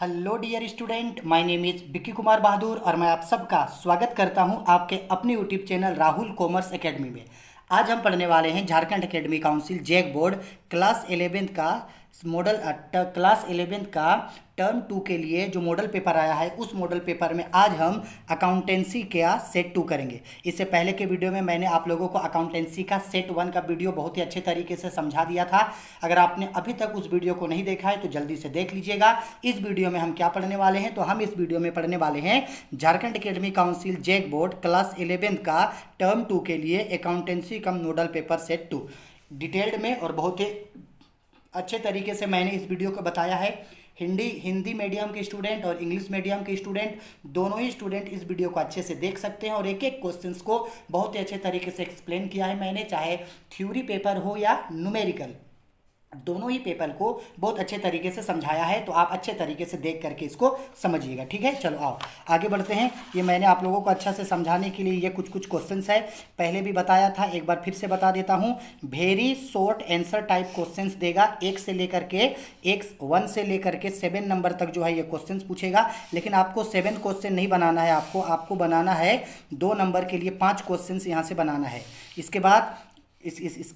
Hello dear student, my name is Vicky Kumar Bahadur और मैं आप सबका स्वागत करता हूं आपके अपने YouTube channel Rahul commerce academy में। आज हम पढ़ने वाले हैं Jharkhand academy council JAC board class 11th का क्लास 11th का टर्म 2 के लिए जो मॉडल पेपर आया है उस मॉडल पेपर में आज हम अकाउंटेंसी का सेट 2 करेंगे। इससे पहले के वीडियो में मैंने आप लोगों को अकाउंटेंसी का सेट 1 का वीडियो बहुत ही अच्छे तरीके से समझा दिया था। अगर आपने अभी तक उस वीडियो को नहीं देखा है तो जल्दी से देख लीजिएगा। इस वीडियो में हम क्या पढ़ने वाले हैं, तो हम इस वीडियो में पढ़ने वाले हैं Jharkhand academy council JAC board class 11th का टर्म 2 के लिए accountancy cum model paper set 2 detailed में और बहुत ही अच्छे तरीके से मैंने इस वीडियो को बताया है। हिंदी मीडियम के स्टूडेंट और इंग्लिश मीडियम के स्टूडेंट दोनों ही स्टूडेंट इस वीडियो को अच्छे से देख सकते हैं और एक एक क्वेश्चंस को बहुत ही अच्छे तरीके से एक्सप्लेन किया है मैंने, चाहे थ्योरी पेपर हो या न्यूमेरिकल, दोनों ही पेपर को बहुत अच्छे तरीके से समझाया है। तो आप अच्छे तरीके से देख करके इसको समझिएगा, ठीक है। चलो आओ आगे बढ़ते हैं। ये मैंने आप लोगों को अच्छा से समझाने के लिए ये कुछ क्वेश्चंस है, पहले भी बताया था, एक बार फिर से बता देता हूँ। Very short answer type questions देगा, 1 से लेकर के 7 नंबर तक जो है ये क्वेश्चंस पूछेगा। लेकिन आपको 7 क्वेश्चन नहीं बनाना है, आपको बनाना है 2 नंबर के लिए 5 क्वेश्चंस यहाँ से बनाना है। इसके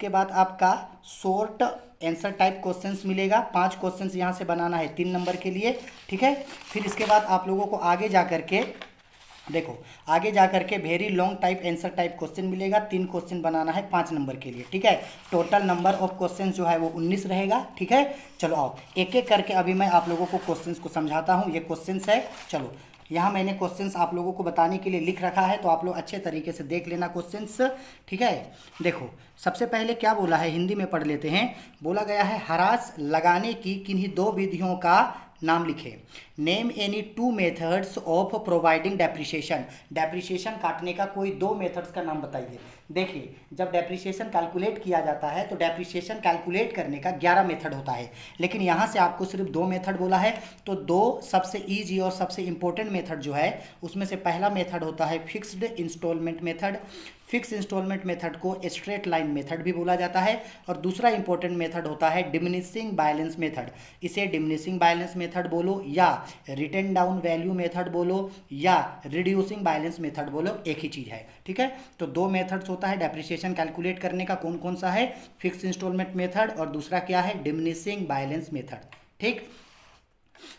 बाद आपका शॉर्ट आंसर टाइप क्वेश्चंस मिलेगा, 5 क्वेश्चंस यहाँ से बनाना है 3 नंबर के लिए, ठीक है। फिर इसके बाद आप लोगों को आगे जा करके very long type answer type question मिलेगा, 3 क्वेश्चन बनाना है 5 नंबर के लिए, ठीक है। टोटल नंबर ऑफ क्वेश्चन जो है वो 19 रहेगा, ठीक है। चलो आओ एक एक करके अभी मैं आप लोगों को क्वेश्चंस को समझाता हूँ। ये क्वेश्चंस है, चलो यहाँ मैंने क्वेश्चंस आप लोगों को बताने के लिए लिख रखा है, तो आप लोग अच्छे तरीके से देख लेना क्वेश्चंस, ठीक है। देखो सबसे पहले क्या बोला है, हिंदी में पढ़ लेते हैं। बोला गया है हरास लगाने की किन्हीं 2 विधियों का नाम लिखे। Name any 2 methods of providing depreciation. Depreciation काटने का कोई 2 मेथड्स का नाम बताइए। देखिए जब डेप्रिसिएशन कैलकुलेट किया जाता है तो डेप्रिसिएशन कैलकुलेट करने का 11 मेथड होता है, लेकिन यहाँ से आपको सिर्फ 2 मेथड बोला है। तो 2 सबसे ईजी और सबसे इंपॉर्टेंट मेथड जो है उसमें से पहला मेथड होता है fixed instalment method. Fix instalment method को स्ट्रेट लाइन मेथड भी बोला जाता है। और दूसरा इंपॉर्टेंट मेथड होता है डिमिनिशिंग बैलेंस मेथड। इसे डिमिनिशिंग बैलेंस मेथड बोलो या रिटन डाउन वैल्यू मेथड बोलो या रिड्यूसिंग बैलेंस मेथड बोलो, एक ही चीज़ है, ठीक है। तो 2 मेथड्स होता है डेप्रिसिएशन कैलकुलेट करने का, कौन कौन सा है, फिक्स इंस्टॉलमेंट मेथड और दूसरा क्या है, डिमिनिशिंग बैलेंस मेथड, ठीक।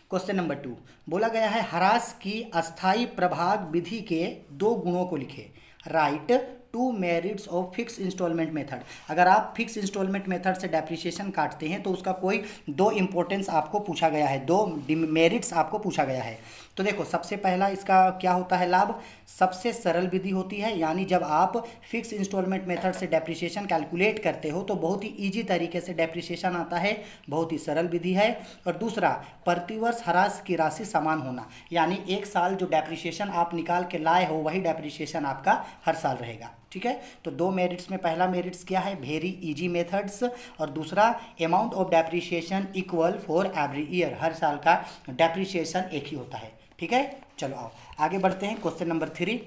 क्वेश्चन नंबर 2 बोला गया है हरास की अस्थायी प्रभाग विधि के 2 गुणों को लिखे। Write 2 merits of fix instalment method. अगर आप फिक्स इंस्टॉलमेंट मेथड से डेप्रिसिएशन काटते हैं तो उसका कोई 2 इंपॉर्टेंस आपको पूछा गया है, 2 मेरिट्स आपको पूछा गया है। तो देखो सबसे पहला इसका क्या होता है लाभ, सबसे सरल विधि होती है, यानी जब आप फिक्स इंस्टॉलमेंट मेथड से डेप्रिसिएशन कैलकुलेट करते हो तो बहुत ही ईजी तरीके से डेप्रिसिएशन आता है, बहुत ही सरल विधि है। और दूसरा प्रतिवर्ष ह्रास की राशि समान होना, यानी 1 साल जो डेप्रिसिएशन आप निकाल के लाए हो वही डेप्रिसिएशन आपका हर साल रहेगा, ठीक है। तो 2 मेरिट्स में पहला मेरिट्स क्या है, वेरी इजी मेथड्स, और दूसरा amount of depreciation equal for every year, हर साल का डेप्रिसिएशन एक ही होता है, ठीक है। चलो आओ आगे बढ़ते हैं। क्वेश्चन नंबर 3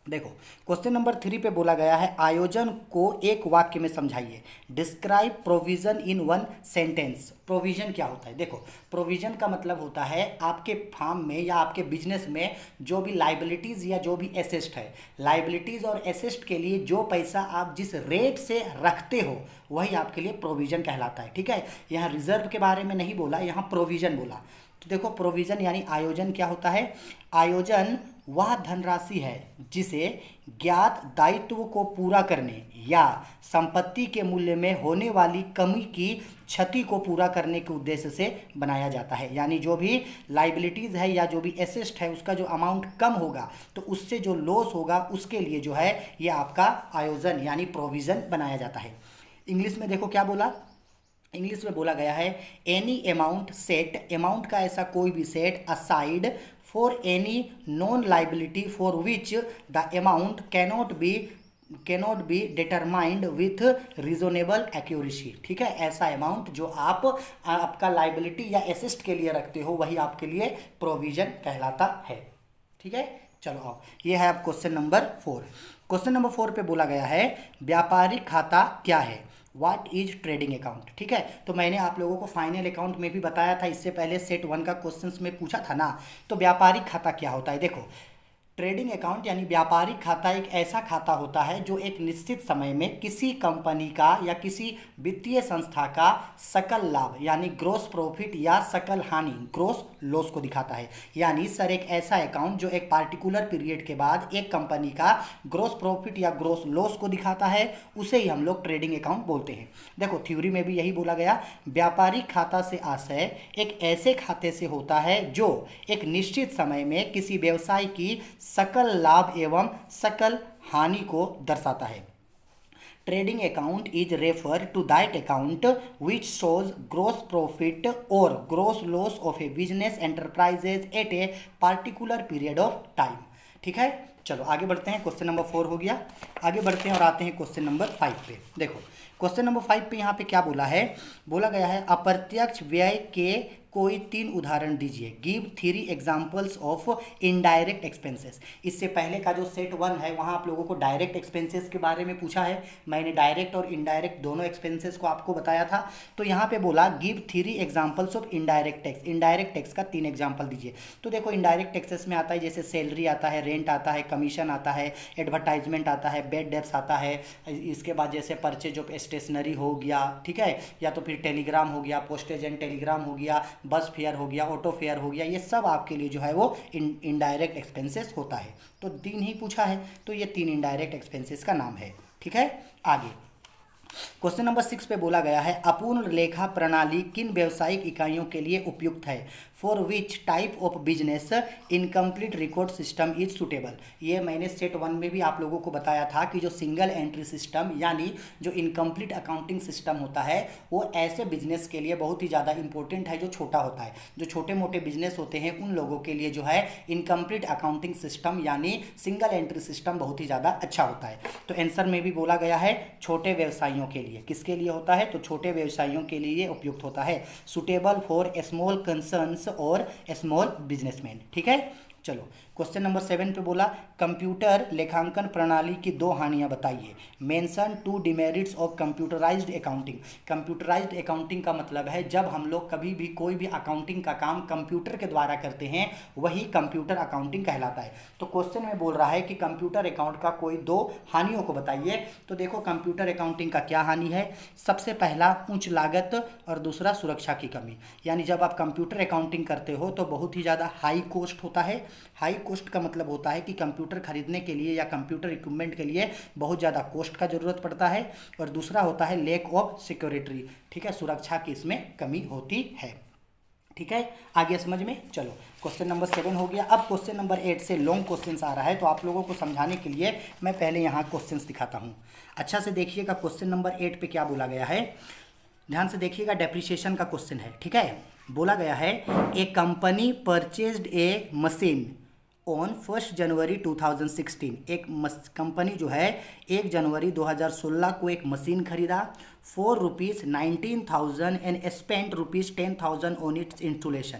देखो, क्वेश्चन नंबर 3 पे बोला गया है आयोजन को एक वाक्य में समझाइए। Describe provision in 1 sentence. Provision क्या होता है, देखो प्रोविजन का मतलब होता है आपके फार्म में या आपके बिजनेस में जो भी लाइबिलिटीज़ या जो भी एसेस्ट है, लाइबिलिटीज़ और एसेस्ट के लिए जो पैसा आप जिस रेट से रखते हो वही आपके लिए प्रोविजन कहलाता है, ठीक है। यहाँ रिजर्व के बारे में नहीं बोला, यहाँ प्रोविजन बोला। तो देखो प्रोविजन यानी आयोजन क्या होता है, आयोजन वह धनराशि है जिसे ज्ञात दायित्व को पूरा करने या संपत्ति के मूल्य में होने वाली कमी की क्षति को पूरा करने के उद्देश्य से बनाया जाता है। यानी जो भी लाइबिलिटीज़ है या जो भी एसेस्ट है उसका जो अमाउंट कम होगा तो उससे जो लॉस होगा उसके लिए जो है ये आपका आयोजन यानी प्रोविज़न बनाया जाता है। इंग्लिश में देखो क्या बोला, इंग्लिश में बोला गया है एनी अमाउंट सेट, अमाउंट का ऐसा कोई भी set aside for any non liability for which the amount cannot be determined with reasonable accuracy, ठीक है। ऐसा अमाउंट जो आपका लाइबिलिटी या एसेस्ट के लिए रखते हो वही आपके लिए प्रोविजन कहलाता है, ठीक है। चलो आओ ये है अब क्वेश्चन नंबर 4। क्वेश्चन नंबर 4 पे बोला गया है व्यापारिक खाता क्या है। What is trading account. ठीक है, तो मैंने आप लोगों को फाइनल अकाउंट में भी बताया था, इससे पहले सेट 1 का क्वेश्चंस में पूछा था ना। तो व्यापारिक खाता क्या होता है, देखो ट्रेडिंग अकाउंट यानी व्यापारिक खाता एक ऐसा खाता होता है जो एक निश्चित समय में किसी कंपनी का या किसी वित्तीय संस्था का सकल लाभ यानी ग्रोस प्रॉफिट या सकल हानि ग्रोस लॉस को दिखाता है। यानी सर एक ऐसा अकाउंट जो एक पार्टिकुलर पीरियड के बाद एक कंपनी का ग्रोस प्रॉफिट या ग्रोस लॉस को दिखाता है, उसे ही हम लोग ट्रेडिंग अकाउंट बोलते हैं। देखो थ्योरी में भी यही बोला गया, व्यापारिक खाता से आशय एक ऐसे खाते से होता है जो एक निश्चित समय में किसी व्यवसाय की सकल लाभ एवं सकल हानि को दर्शाता है। Trading account is refer to that account which shows gross profit और gross loss of a business enterprises at a particular period of time. ठीक है, चलो आगे बढ़ते हैं। क्वेश्चन नंबर 4 हो गया, आगे बढ़ते हैं और आते हैं क्वेश्चन नंबर 5 पे। देखो क्वेश्चन नंबर 5 पे यहाँ पे क्या बोला है, बोला गया है अप्रत्यक्ष व्यय के कोई 3 उदाहरण दीजिए, give 3 examples of indirect expenses. इससे पहले का जो सेट 1 है वहाँ आप लोगों को डायरेक्ट एक्सपेंसेस के बारे में पूछा है, मैंने डायरेक्ट और इनडायरेक्ट दोनों एक्सपेंसेस को आपको बताया था। तो यहाँ पे बोला give 3 examples of indirect tax, indirect tax का 3 एग्जाम्पल दीजिए। तो देखो इनडायरेक्ट टैक्सेस में आता है जैसे सैलरी आता है, रेंट आता है, कमीशन आता है, एडवर्टाइजमेंट आता है, बेड डेप्स आता है, इसके बाद जैसे परचेज ऑफ स्टेशनरी हो गया, ठीक है, या तो फिर टेलीग्राम हो गया, पोस्टेज एंड टेलीग्राम हो गया, बस फेयर हो गया, ऑटो फेयर हो गया, ये सब आपके लिए जो है वो इनडायरेक्ट एक्सपेंसेस होता है। तो 3 ही पूछा है, तो ये 3 इनडायरेक्ट एक्सपेंसेस का नाम है। ठीक है, आगे क्वेश्चन नंबर 6 पे बोला गया है अपूर्ण लेखा प्रणाली किन व्यावसायिक इकाइयों के लिए उपयुक्त है, for which type of business incomplete record system is suitable. ये मैंने सेट 1 में भी आप लोगों को बताया था कि जो सिंगल एंट्री सिस्टम यानी जो इनकम्प्लीट अकाउंटिंग सिस्टम होता है वो ऐसे बिजनेस के लिए बहुत ही ज़्यादा इंपॉर्टेंट है जो छोटा होता है। जो छोटे मोटे बिजनेस होते हैं उन लोगों के लिए जो है इनकम्प्लीट अकाउंटिंग सिस्टम यानी सिंगल एंट्री सिस्टम बहुत ही ज़्यादा अच्छा होता है। तो आंसर में भी बोला गया है छोटे व्यवसायियों के लिए, किसके लिए होता है, तो छोटे व्यवसायियों के लिए उपयुक्त होता है, सुटेबल फॉर स्मॉल कंसर्न्स और स्मॉल बिजनेसमैन। ठीक है, चलो क्वेश्चन नंबर 7 पे बोला कंप्यूटर लेखांकन प्रणाली की 2 हानियां बताइए, mention 2 demerits of computerised accounting. Computerised accounting का मतलब है जब हम लोग कभी भी कोई भी अकाउंटिंग का काम कंप्यूटर के द्वारा करते हैं वही कंप्यूटर अकाउंटिंग कहलाता है। तो क्वेश्चन में बोल रहा है कि कंप्यूटर अकाउंट का कोई 2 हानियों को बताइए। तो देखो कंप्यूटर अकाउंटिंग का क्या हानि है, सबसे पहला उच्च लागत और दूसरा सुरक्षा की कमी। यानी जब आप कंप्यूटर अकाउंटिंग करते हो तो बहुत ही ज़्यादा हाई कॉस्ट होता है। हाई कॉस्ट का मतलब होता है कि कंप्यूटर खरीदने के लिए या कंप्यूटर इक्विपमेंट के लिए बहुत ज़्यादा कॉस्ट का ज़रूरत पड़ता है। और दूसरा होता है लैक ऑफ सिक्योरिटी, ठीक है, सुरक्षा की इसमें कमी होती है। ठीक है, आगे समझ में। चलो क्वेश्चन नंबर 7 हो गया। अब क्वेश्चन नंबर 8 से लॉन्ग क्वेश्चंस आ रहा है, तो आप लोगों को समझाने के लिए मैं पहले यहाँ क्वेश्चंस दिखाता हूँ। अच्छा से देखिएगा क्वेश्चन नंबर 8 पे क्या बोला गया है, ध्यान से देखिएगा, डेप्रिसिएशन का क्वेश्चन है। ठीक है, बोला गया है a company purchased a machine on 1 January 2016। एक कंपनी जो है 1 जनवरी 2016 को एक मशीन खरीदा for ₹19,000 and spent ₹10,000 on it's installation.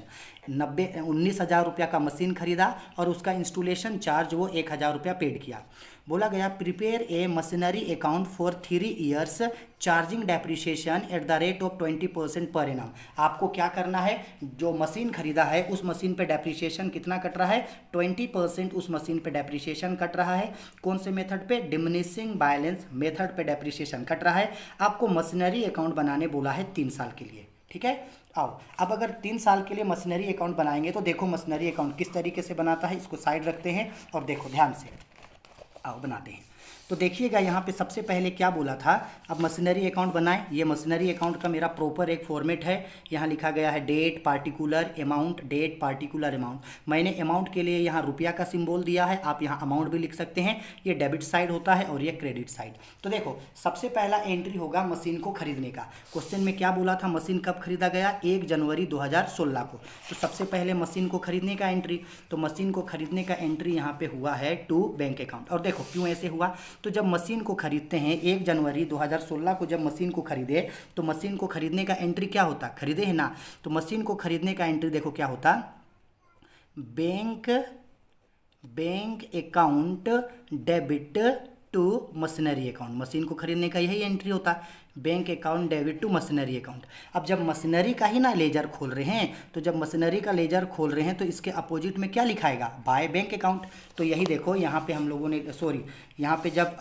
19,000 रुपया का मशीन खरीदा और उसका इंस्टॉलेशन चार्ज वो 1,000 रुपया पेड किया। बोला गया prepare a machinery account for 3 years charging depreciation at the rate of 20% per annum. आपको क्या करना है, जो मशीन खरीदा है उस मशीन पे डेप्रिसिएशन कितना कट रहा है, 20% उस मशीन पे डेप्रिसिएशन कट रहा है। कौन से मेथड पे, डिमिनिशिंग बैलेंस मेथड पे डेप्रिसिएशन कट रहा है। आपको मशीनरी अकाउंट बनाने बोला है 3 साल के लिए। ठीक है, आओ अब अगर 3 साल के लिए मशीनरी अकाउंट बनाएंगे तो देखो मशीनरी अकाउंट किस तरीके से बनाता है, इसको साइड रखते हैं और देखो ध्यान से, आओ बनाते हैं। तो देखिएगा यहाँ पे सबसे पहले क्या बोला था, अब मशीनरी अकाउंट बनाएं। ये मशीनरी अकाउंट का मेरा प्रॉपर एक फॉर्मेट है। यहाँ लिखा गया है date particular amount, date particular amount. मैंने अमाउंट के लिए यहाँ रुपया का सिंबल दिया है, आप यहाँ अमाउंट भी लिख सकते हैं। ये डेबिट साइड होता है और ये क्रेडिट साइड। तो देखो सबसे पहला एंट्री होगा मशीन को खरीदने का। क्वेश्चन में क्या बोला था, मशीन कब खरीदा गया, 1 जनवरी 2016 को। तो सबसे पहले मशीन को खरीदने का एंट्री, तो मशीन को खरीदने का एंट्री यहाँ पे हुआ है टू बैंक अकाउंट। और देखो क्यों ऐसे हुआ, तो जब मशीन को खरीदते हैं 1 जनवरी 2016 को जब मशीन को खरीदे तो मशीन को खरीदने का एंट्री क्या होता, खरीदे है ना, तो मशीन को खरीदने का एंट्री देखो क्या होता, bank account debit to machinery account, machine को खरीदने का यही एंट्री होता है, bank account debit to machinery account. अब जब मशीनरी का ही ना लेजर खोल रहे हैं, तो जब मशीनरी का लेजर खोल रहे हैं तो इसके अपोजिट में क्या लिखाएगा, बाय बैंक अकाउंट। तो यही देखो यहाँ पे हम लोगों ने यहाँ पे जब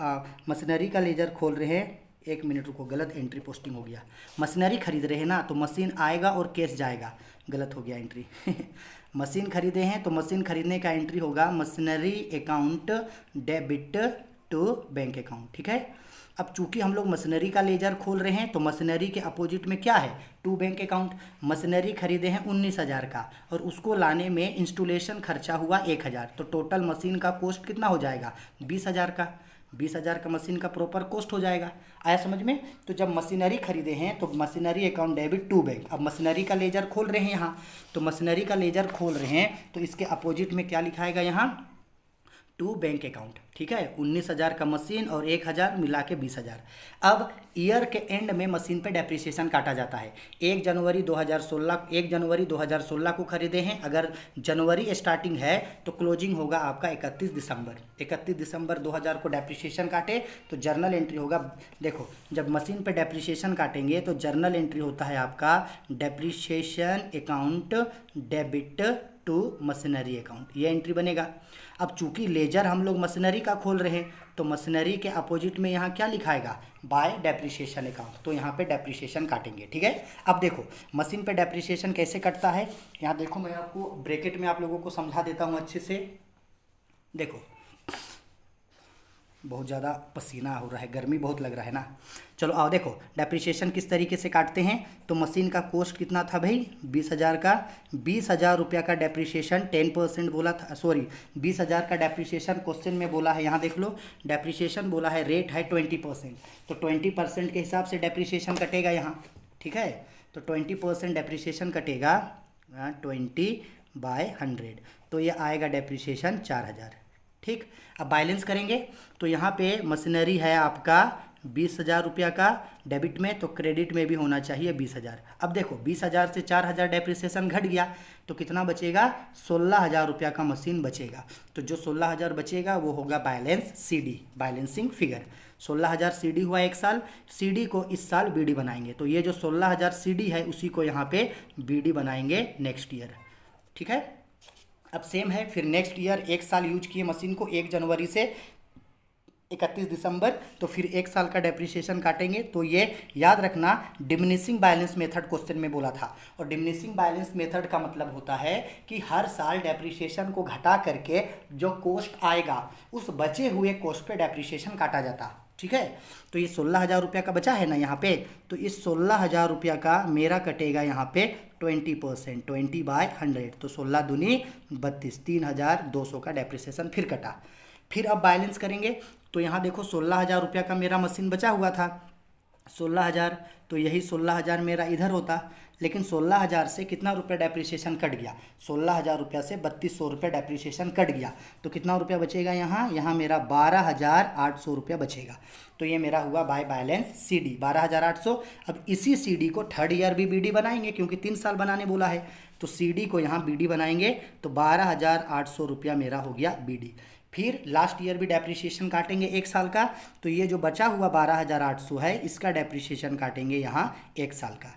मशीनरी का लेजर खोल रहे हैं, 1 मिनट रुको, गलत एंट्री पोस्टिंग हो गया। मशीनरी खरीद रहे हैं ना, तो मशीन आएगा और कैश जाएगा, गलत हो गया एंट्री मशीन खरीदे हैं तो मशीन खरीदने का एंट्री होगा machinery account debit to bank account, ठीक है। अब चूंकि हम लोग मशीनरी का लेजर खोल रहे हैं तो मशीनरी के अपोजिट में क्या है, टू बैंक अकाउंट। मशीनरी खरीदे हैं 19,000 का और उसको लाने में इंस्टॉलेशन खर्चा हुआ 1,000, तो टोटल मशीन का कॉस्ट कितना हो जाएगा, 20,000 का। 20,000 का मशीन का प्रॉपर कॉस्ट हो जाएगा। आया समझ में। तो जब मशीनरी खरीदे हैं तो machinery account debit to bank. अब मशीनरी का लेजर खोल रहे हैं यहाँ, तो मशीनरी का लेजर खोल रहे हैं तो इसके अपोजिट में क्या लिखाएगा यहाँ, टू बैंक अकाउंट, ठीक है। 19,000 का मशीन और 1,000 मिला के 20,000। अब ईयर के एंड में मशीन पे डेप्रिसिएशन काटा जाता है। 1 जनवरी 2016 को खरीदे हैं, अगर जनवरी स्टार्टिंग है तो क्लोजिंग होगा आपका 31 दिसंबर। 31 दिसंबर 2000 को डेप्रिसिएशन काटे तो जर्नल एंट्री होगा। देखो जब मशीन पे डेप्रिसिएशन काटेंगे तो जर्नल एंट्री होता है आपका depreciation account debit to machinery account, ये एंट्री बनेगा। अब चूंकि लेजर हम लोग मशीनरी का खोल रहे हैं तो मशीनरी के अपोजिट में यहाँ क्या लिखाएगा, बाय डेप्रिसिएशन अकाउंट, तो यहाँ पे डेप्रिसिएशन काटेंगे, ठीक है। अब देखो मशीन पे डेप्रिसिएशन कैसे कटता है, यहाँ देखो मैं आपको ब्रैकेट में आप लोगों को समझा देता हूँ अच्छे से। देखो बहुत ज़्यादा पसीना हो रहा है, गर्मी बहुत लग रहा है ना। चलो आओ देखो डेप्रिसिएशन किस तरीके से काटते हैं। तो मशीन का कॉस्ट कितना था भाई, 20,000 का। 20,000 रुपया का डेप्रिसिएशन 10% बोला था, 20,000 का डेप्रिसिएशन क्वेश्चन में बोला है। यहाँ देख लो डेप्रिसिएशन बोला है, रेट है 20%, तो 20% के हिसाब से डेप्रिसिएशन कटेगा यहाँ, ठीक है। तो 20% डेप्रिसिएशन कटेगा 20/100, तो ये आएगा डेप्रिसिएशन 4,000, ठीक। अब बैलेंस करेंगे तो यहाँ पे मशीनरी है आपका 20,000 रुपया का डेबिट में, तो क्रेडिट में भी होना चाहिए 20,000। अब देखो 20,000 से 4,000 डेप्रिसिएशन घट गया तो कितना बचेगा, 16,000 रुपया का मशीन बचेगा। तो जो 16,000 बचेगा वो होगा balance CD, balancing figure. 16,000 CD हुआ एक साल, CD को इस साल BD बनाएंगे, तो ये जो 16,000 CD है उसी को यहाँ पे BD बनाएंगे नेक्स्ट ईयर, ठीक है। अब सेम है फिर नेक्स्ट ईयर, एक साल यूज किए मशीन को 1 जनवरी से 31 दिसंबर, तो फिर एक साल का डेप्रिसिएशन काटेंगे। तो ये याद रखना डिमिनिशिंग बैलेंस मेथड क्वेश्चन में बोला था, और डिमिनिशिंग बैलेंस मेथड का मतलब होता है कि हर साल डेप्रिसिएशन को घटा करके जो कॉस्ट आएगा उस बचे हुए कॉस्ट पे डेप्रिसिएशन काटा जाता, ठीक है। तो ये 16,000 रुपया का बचा है ना यहाँ पे, तो इस 16,000 रुपया का मेरा कटेगा यहाँ पे 20%, 20/100, तो 16 दूनी 32, 3,200 का डेप्रिसिएशन फिर कटा। फिर अब बैलेंस करेंगे तो यहाँ देखो 16,000 रुपया का मेरा मशीन बचा हुआ था, 16,000, तो यही 16,000 मेरा इधर होता, लेकिन 16,000 से कितना रुपया डेप्रिसिएशन कट गया, 16,000 रुपया से 3200 रुपया डेप्रिसिएशन कट गया, तो कितना रुपया बचेगा यहाँ मेरा 12,800 रुपया बचेगा। तो ये मेरा हुआ बाय बैलेंस CD 12,800। अब इसी CD को थर्ड ईयर भी BD बनाएंगे क्योंकि 3 साल बनाने बोला है, तो CD को यहाँ BD बनाएंगे, तो 12,800 रुपया मेरा हो गया BD। फिर लास्ट ईयर भी डेप्रिसिएशन काटेंगे 1 साल का, तो ये जो बचा हुआ 12,800 है इसका डेप्रिसिएशन काटेंगे यहाँ 1 साल का,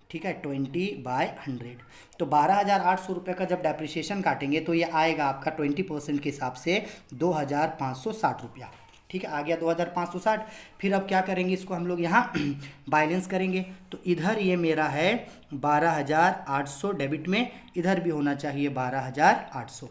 ठीक है, 20/100। तो 12,800 रुपये का जब डेप्रिसिएशन काटेंगे तो ये आएगा आपका 20% के हिसाब से 2,560 रुपया, ठीक है, आ गया 2,560। फिर अब क्या करेंगे, इसको हम लोग यहाँ बैलेंस करेंगे। तो इधर ये मेरा है 12,800 डेबिट में, इधर भी होना चाहिए 12,800,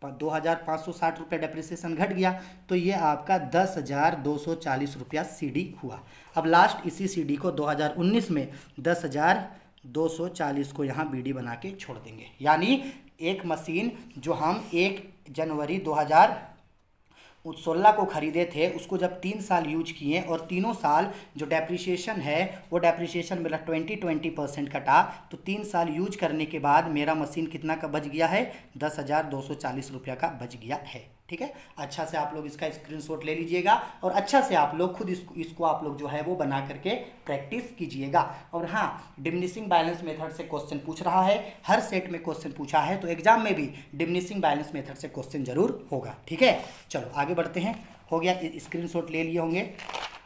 2,560 रुपये डेप्रिसिएशन घट गया, तो ये आपका 10,240 रुपया CD हुआ। अब लास्ट इसी CD को 2019 में 10,240 को यहाँ BD बना के छोड़ देंगे। यानी एक मशीन जो हम 1 जनवरी 2016 को खरीदे थे उसको जब 3 साल यूज किए और तीनों साल जो डेप्रिसिएशन है वो डेप्रिसिएशन मेरा 20% कटा, तो 3 साल यूज करने के बाद मेरा मशीन कितना का बच गया है, 10,240 रुपया का बच गया है, ठीक है। अच्छा से आप लोग इसका स्क्रीनशॉट ले लीजिएगा और अच्छा से आप लोग खुद इसको आप लोग जो है वो बना करके प्रैक्टिस कीजिएगा। और हाँ, डिमिनिशिंग बैलेंस मेथड से क्वेश्चन पूछ रहा है, हर सेट में क्वेश्चन पूछा है, तो एग्जाम में भी डिमिनिशिंग बैलेंस मेथड से क्वेश्चन जरूर होगा, ठीक है। चलो आगे बढ़ते हैं हो गया, स्क्रीनशॉट ले लिए होंगे।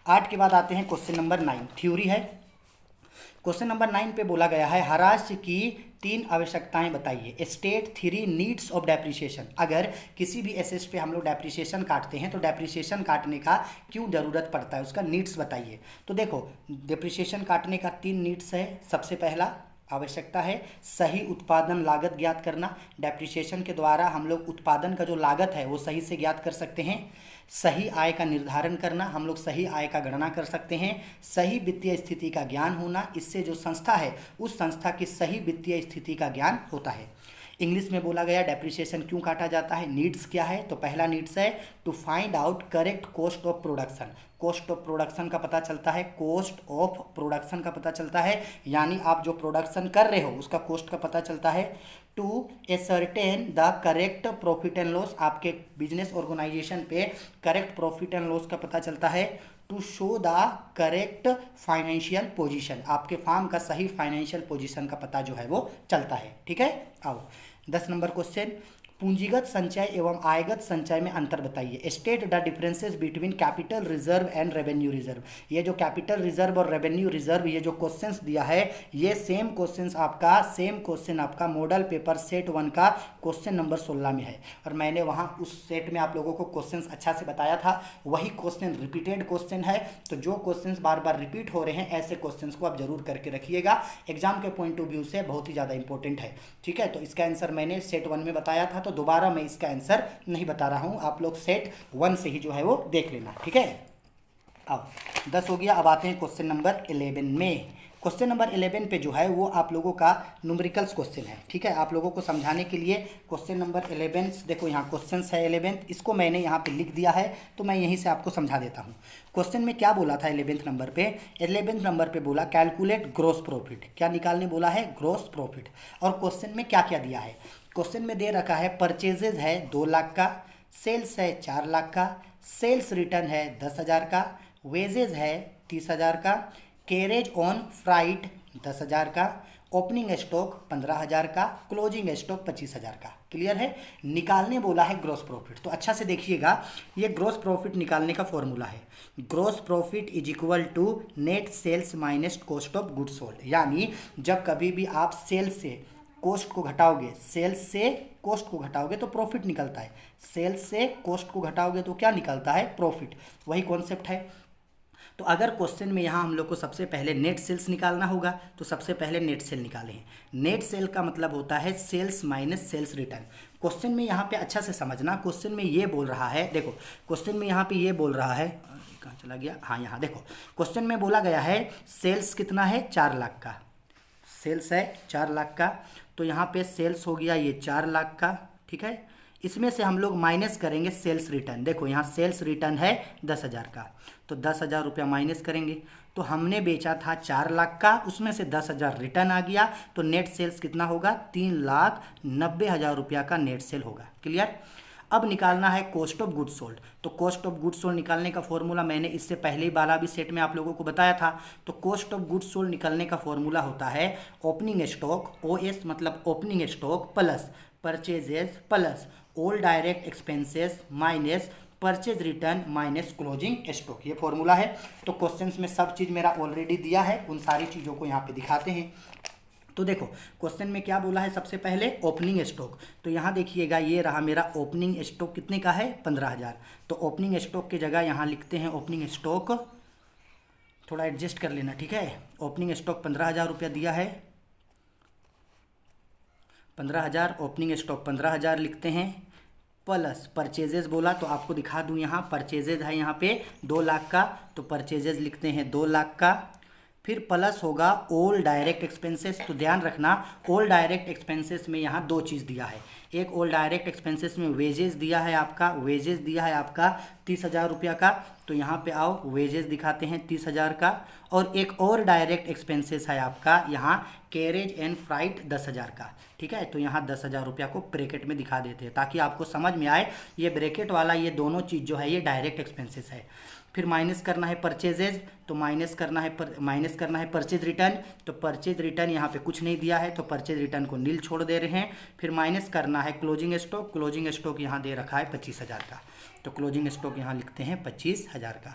8 के बाद आते हैं क्वेश्चन नंबर 9, थ्योरी है। क्वेश्चन नंबर 9 पे बोला गया है हरास्य की 3 आवश्यकताएं बताइए। State 3 needs of depreciation. अगर किसी भी एसेट पे हम लोग डेप्रिसिएशन काटते हैं तो डेप्रिसिएशन काटने का क्यों ज़रूरत पड़ता है, उसका नीड्स बताइए। तो देखो डेप्रिसिएशन काटने का 3 नीड्स है। सबसे पहला आवश्यकता है सही उत्पादन लागत ज्ञात करना। डेप्रिसिएशन के द्वारा हम लोग उत्पादन का जो लागत है वो सही से ज्ञात कर सकते हैं। सही आय का निर्धारण करना, हम लोग सही आय का गणना कर सकते हैं। सही वित्तीय स्थिति का ज्ञान होना, इससे जो संस्था है उस संस्था की सही वित्तीय स्थिति का ज्ञान होता है। इंग्लिश में बोला गया डेप्रिसिएशन क्यों काटा जाता है, नीड्स क्या है। तो पहला नीड्स है to find out correct cost of production. Cost of production का पता चलता है, कॉस्ट ऑफ प्रोडक्शन का पता चलता है, यानी आप जो प्रोडक्शन कर रहे हो उसका कॉस्ट का पता चलता है। To ascertain the correct profit and loss, आपके बिजनेस ऑर्गेनाइजेशन पे करेक्ट प्रॉफिट एंड लॉस का पता चलता है। To show the correct financial position, आपके फार्म का सही फाइनेंशियल पोजीशन का पता जो है वो चलता है। ठीक है, आओ 10 नंबर क्वेश्चन, पूंजीगत संचय एवं आयगत संचय में अंतर बताइए। State the differences between capital reserve and revenue reserve. ये जो कैपिटल रिजर्व और रेवेन्यू रिजर्व ये जो क्वेश्चंस दिया है ये सेम क्वेश्चन आपका मॉडल पेपर सेट 1 का क्वेश्चन नंबर 16 में है। और मैंने वहाँ उस सेट में आप लोगों को क्वेश्चंस अच्छा से बताया था, वही क्वेश्चन रिपीटेड क्वेश्चन है। तो जो क्वेश्चंस बार बार रिपीट हो रहे हैं ऐसे क्वेश्चंस को आप जरूर करके रखिएगा, एग्जाम के पॉइंट ऑफ व्यू से बहुत ही ज़्यादा इंपॉर्टेंट है। ठीक है, तो इसका आंसर मैंने सेट 1 में बताया था, तो दोबारा मैं इसका आंसर नहीं बता रहा हूं, आप लोग सेट 1 से ही जो है वो देख लेना। ठीक है, अब 10 हो गया। अब आते हैं क्वेश्चन नंबर 11 में। क्वेश्चन नंबर 11 पे जो है वो आप लोगों का न्यूमेरिकल्स क्वेश्चन है। ठीक है, आप लोगों को समझाने के लिए क्वेश्चन नंबर 11 देखो यहाँ क्वेश्चन है 11, इसको मैंने यहाँ पे लिख दिया है तो मैं यहीं से आपको समझा देता हूँ। क्वेश्चन में क्या बोला था 11th नंबर पे, 11th नंबर पे बोला कैलकुलेट ग्रॉस प्रॉफिट, क्या निकालने बोला है, ग्रॉस प्रॉफिट। और क्वेश्चन में क्या क्या दिया है, क्वेश्चन में दे रखा है परचेजेज है 2 लाख का, सेल्स है 4 लाख का, सेल्स रिटर्न है 10,000 का, वेजेज है 30,000 का, कैरेज ऑन फ्राइट 10,000 का, ओपनिंग स्टॉक 15,000 का, क्लोजिंग स्टॉक 25,000 का। क्लियर है, निकालने बोला है ग्रॉस प्रॉफिट। तो अच्छा से देखिएगा, ये ग्रॉस प्रॉफिट निकालने का फॉर्मूला है, gross profit is equal to net sales minus cost of goods sold. यानी जब कभी भी आप सेल्स से कॉस्ट को घटाओगे, सेल्स से कॉस्ट को घटाओगे तो प्रॉफिट निकलता है, सेल्स से कॉस्ट को घटाओगे तो क्या निकलता है, प्रॉफिट। वही कॉन्सेप्ट है। तो अगर क्वेश्चन में यहाँ हम लोग को सबसे पहले नेट सेल्स निकालना होगा तो सबसे पहले नेट सेल निकाले हैं। नेट सेल का मतलब होता है sales minus sales return. Question में यहाँ पे अच्छा से समझना, क्वेश्चन में ये बोल रहा है, देखो क्वेश्चन में यहाँ पे ये बोल रहा है, कहाँ चला गया, हाँ यहाँ देखो क्वेश्चन में बोला गया है सेल्स कितना है, 4 लाख का, सेल्स है 4 लाख का। तो यहाँ पे सेल्स हो गया ये 4 लाख का। ठीक है, इसमें से हम लोग माइनस करेंगे सेल्स रिटर्न। देखो यहाँ सेल्स रिटर्न है 10,000 का, तो 10,000 रुपया माइनस करेंगे। तो हमने बेचा था 4 लाख का, उसमें से 10,000 रिटर्न आ गया, तो नेट सेल्स कितना होगा, 3,90,000 रुपया का नेट सेल होगा। क्लियर। अब निकालना है कॉस्ट ऑफ गुड्स सोल्ड। तो कॉस्ट ऑफ गुड्स सोल्ड निकालने का फॉर्मूला मैंने इससे पहले ही वाला भी सेट में आप लोगों को बताया था। तो कॉस्ट ऑफ गुड्स सोल्ड निकालने का फॉर्मूला होता है ओपनिंग स्टॉक, OS मतलब opening stock plus purchases plus all direct expenses minus purchase return minus closing stock, ये फॉर्मूला है। तो क्वेश्चंस में सब चीज़ मेरा ऑलरेडी दिया है, उन सारी चीज़ों को यहाँ पे दिखाते हैं। तो देखो क्वेश्चन में क्या बोला है, सबसे पहले ओपनिंग स्टॉक। तो यहाँ देखिएगा ये रहा मेरा ओपनिंग स्टॉक कितने का है, 15,000। तो ओपनिंग स्टॉक की जगह यहाँ लिखते हैं ओपनिंग स्टॉक, थोड़ा एडजस्ट कर लेना। ठीक है, ओपनिंग स्टॉक 15,000 रुपया दिया है, 15,000 ओपनिंग स्टॉक 15,000 लिखते हैं, प्लस परचेजेस बोला तो आपको दिखा दूं, यहाँ परचेजेज है यहाँ पे 2 लाख का, तो परचेजेज लिखते हैं 2 लाख का। फिर प्लस होगा ऑल डायरेक्ट एक्सपेंसेस। तो ध्यान रखना ऑल डायरेक्ट एक्सपेंसेस में यहाँ 2 चीज़ दिया है, एक ऑल डायरेक्ट एक्सपेंसेस में वेजेस दिया है आपका, वेजेस दिया है आपका 30,000 रुपया का। तो यहाँ पे आओ वेजेस दिखाते हैं 30,000 का, और एक और डायरेक्ट एक्सपेंसेस है आपका यहाँ कैरेज एंड फ्राइट 10,000 का। ठीक है, तो यहाँ 10,000 रुपया को ब्रैकेट में दिखा देते हैं ताकि आपको समझ में आए, ये ब्रैकेट वाला ये दोनों चीज़ जो है ये डायरेक्ट एक्सपेंसेस है। फिर माइनस करना है परचेजेज, तो माइनस करना है परचेज रिटर्न, तो परचेज रिटर्न यहाँ पे कुछ नहीं दिया है तो परचेज रिटर्न को नील छोड़ दे रहे हैं। फिर माइनस करना है क्लोजिंग स्टॉक यहाँ दे रखा है 25,000 का, तो क्लोजिंग स्टॉक यहाँ लिखते हैं 25,000 का।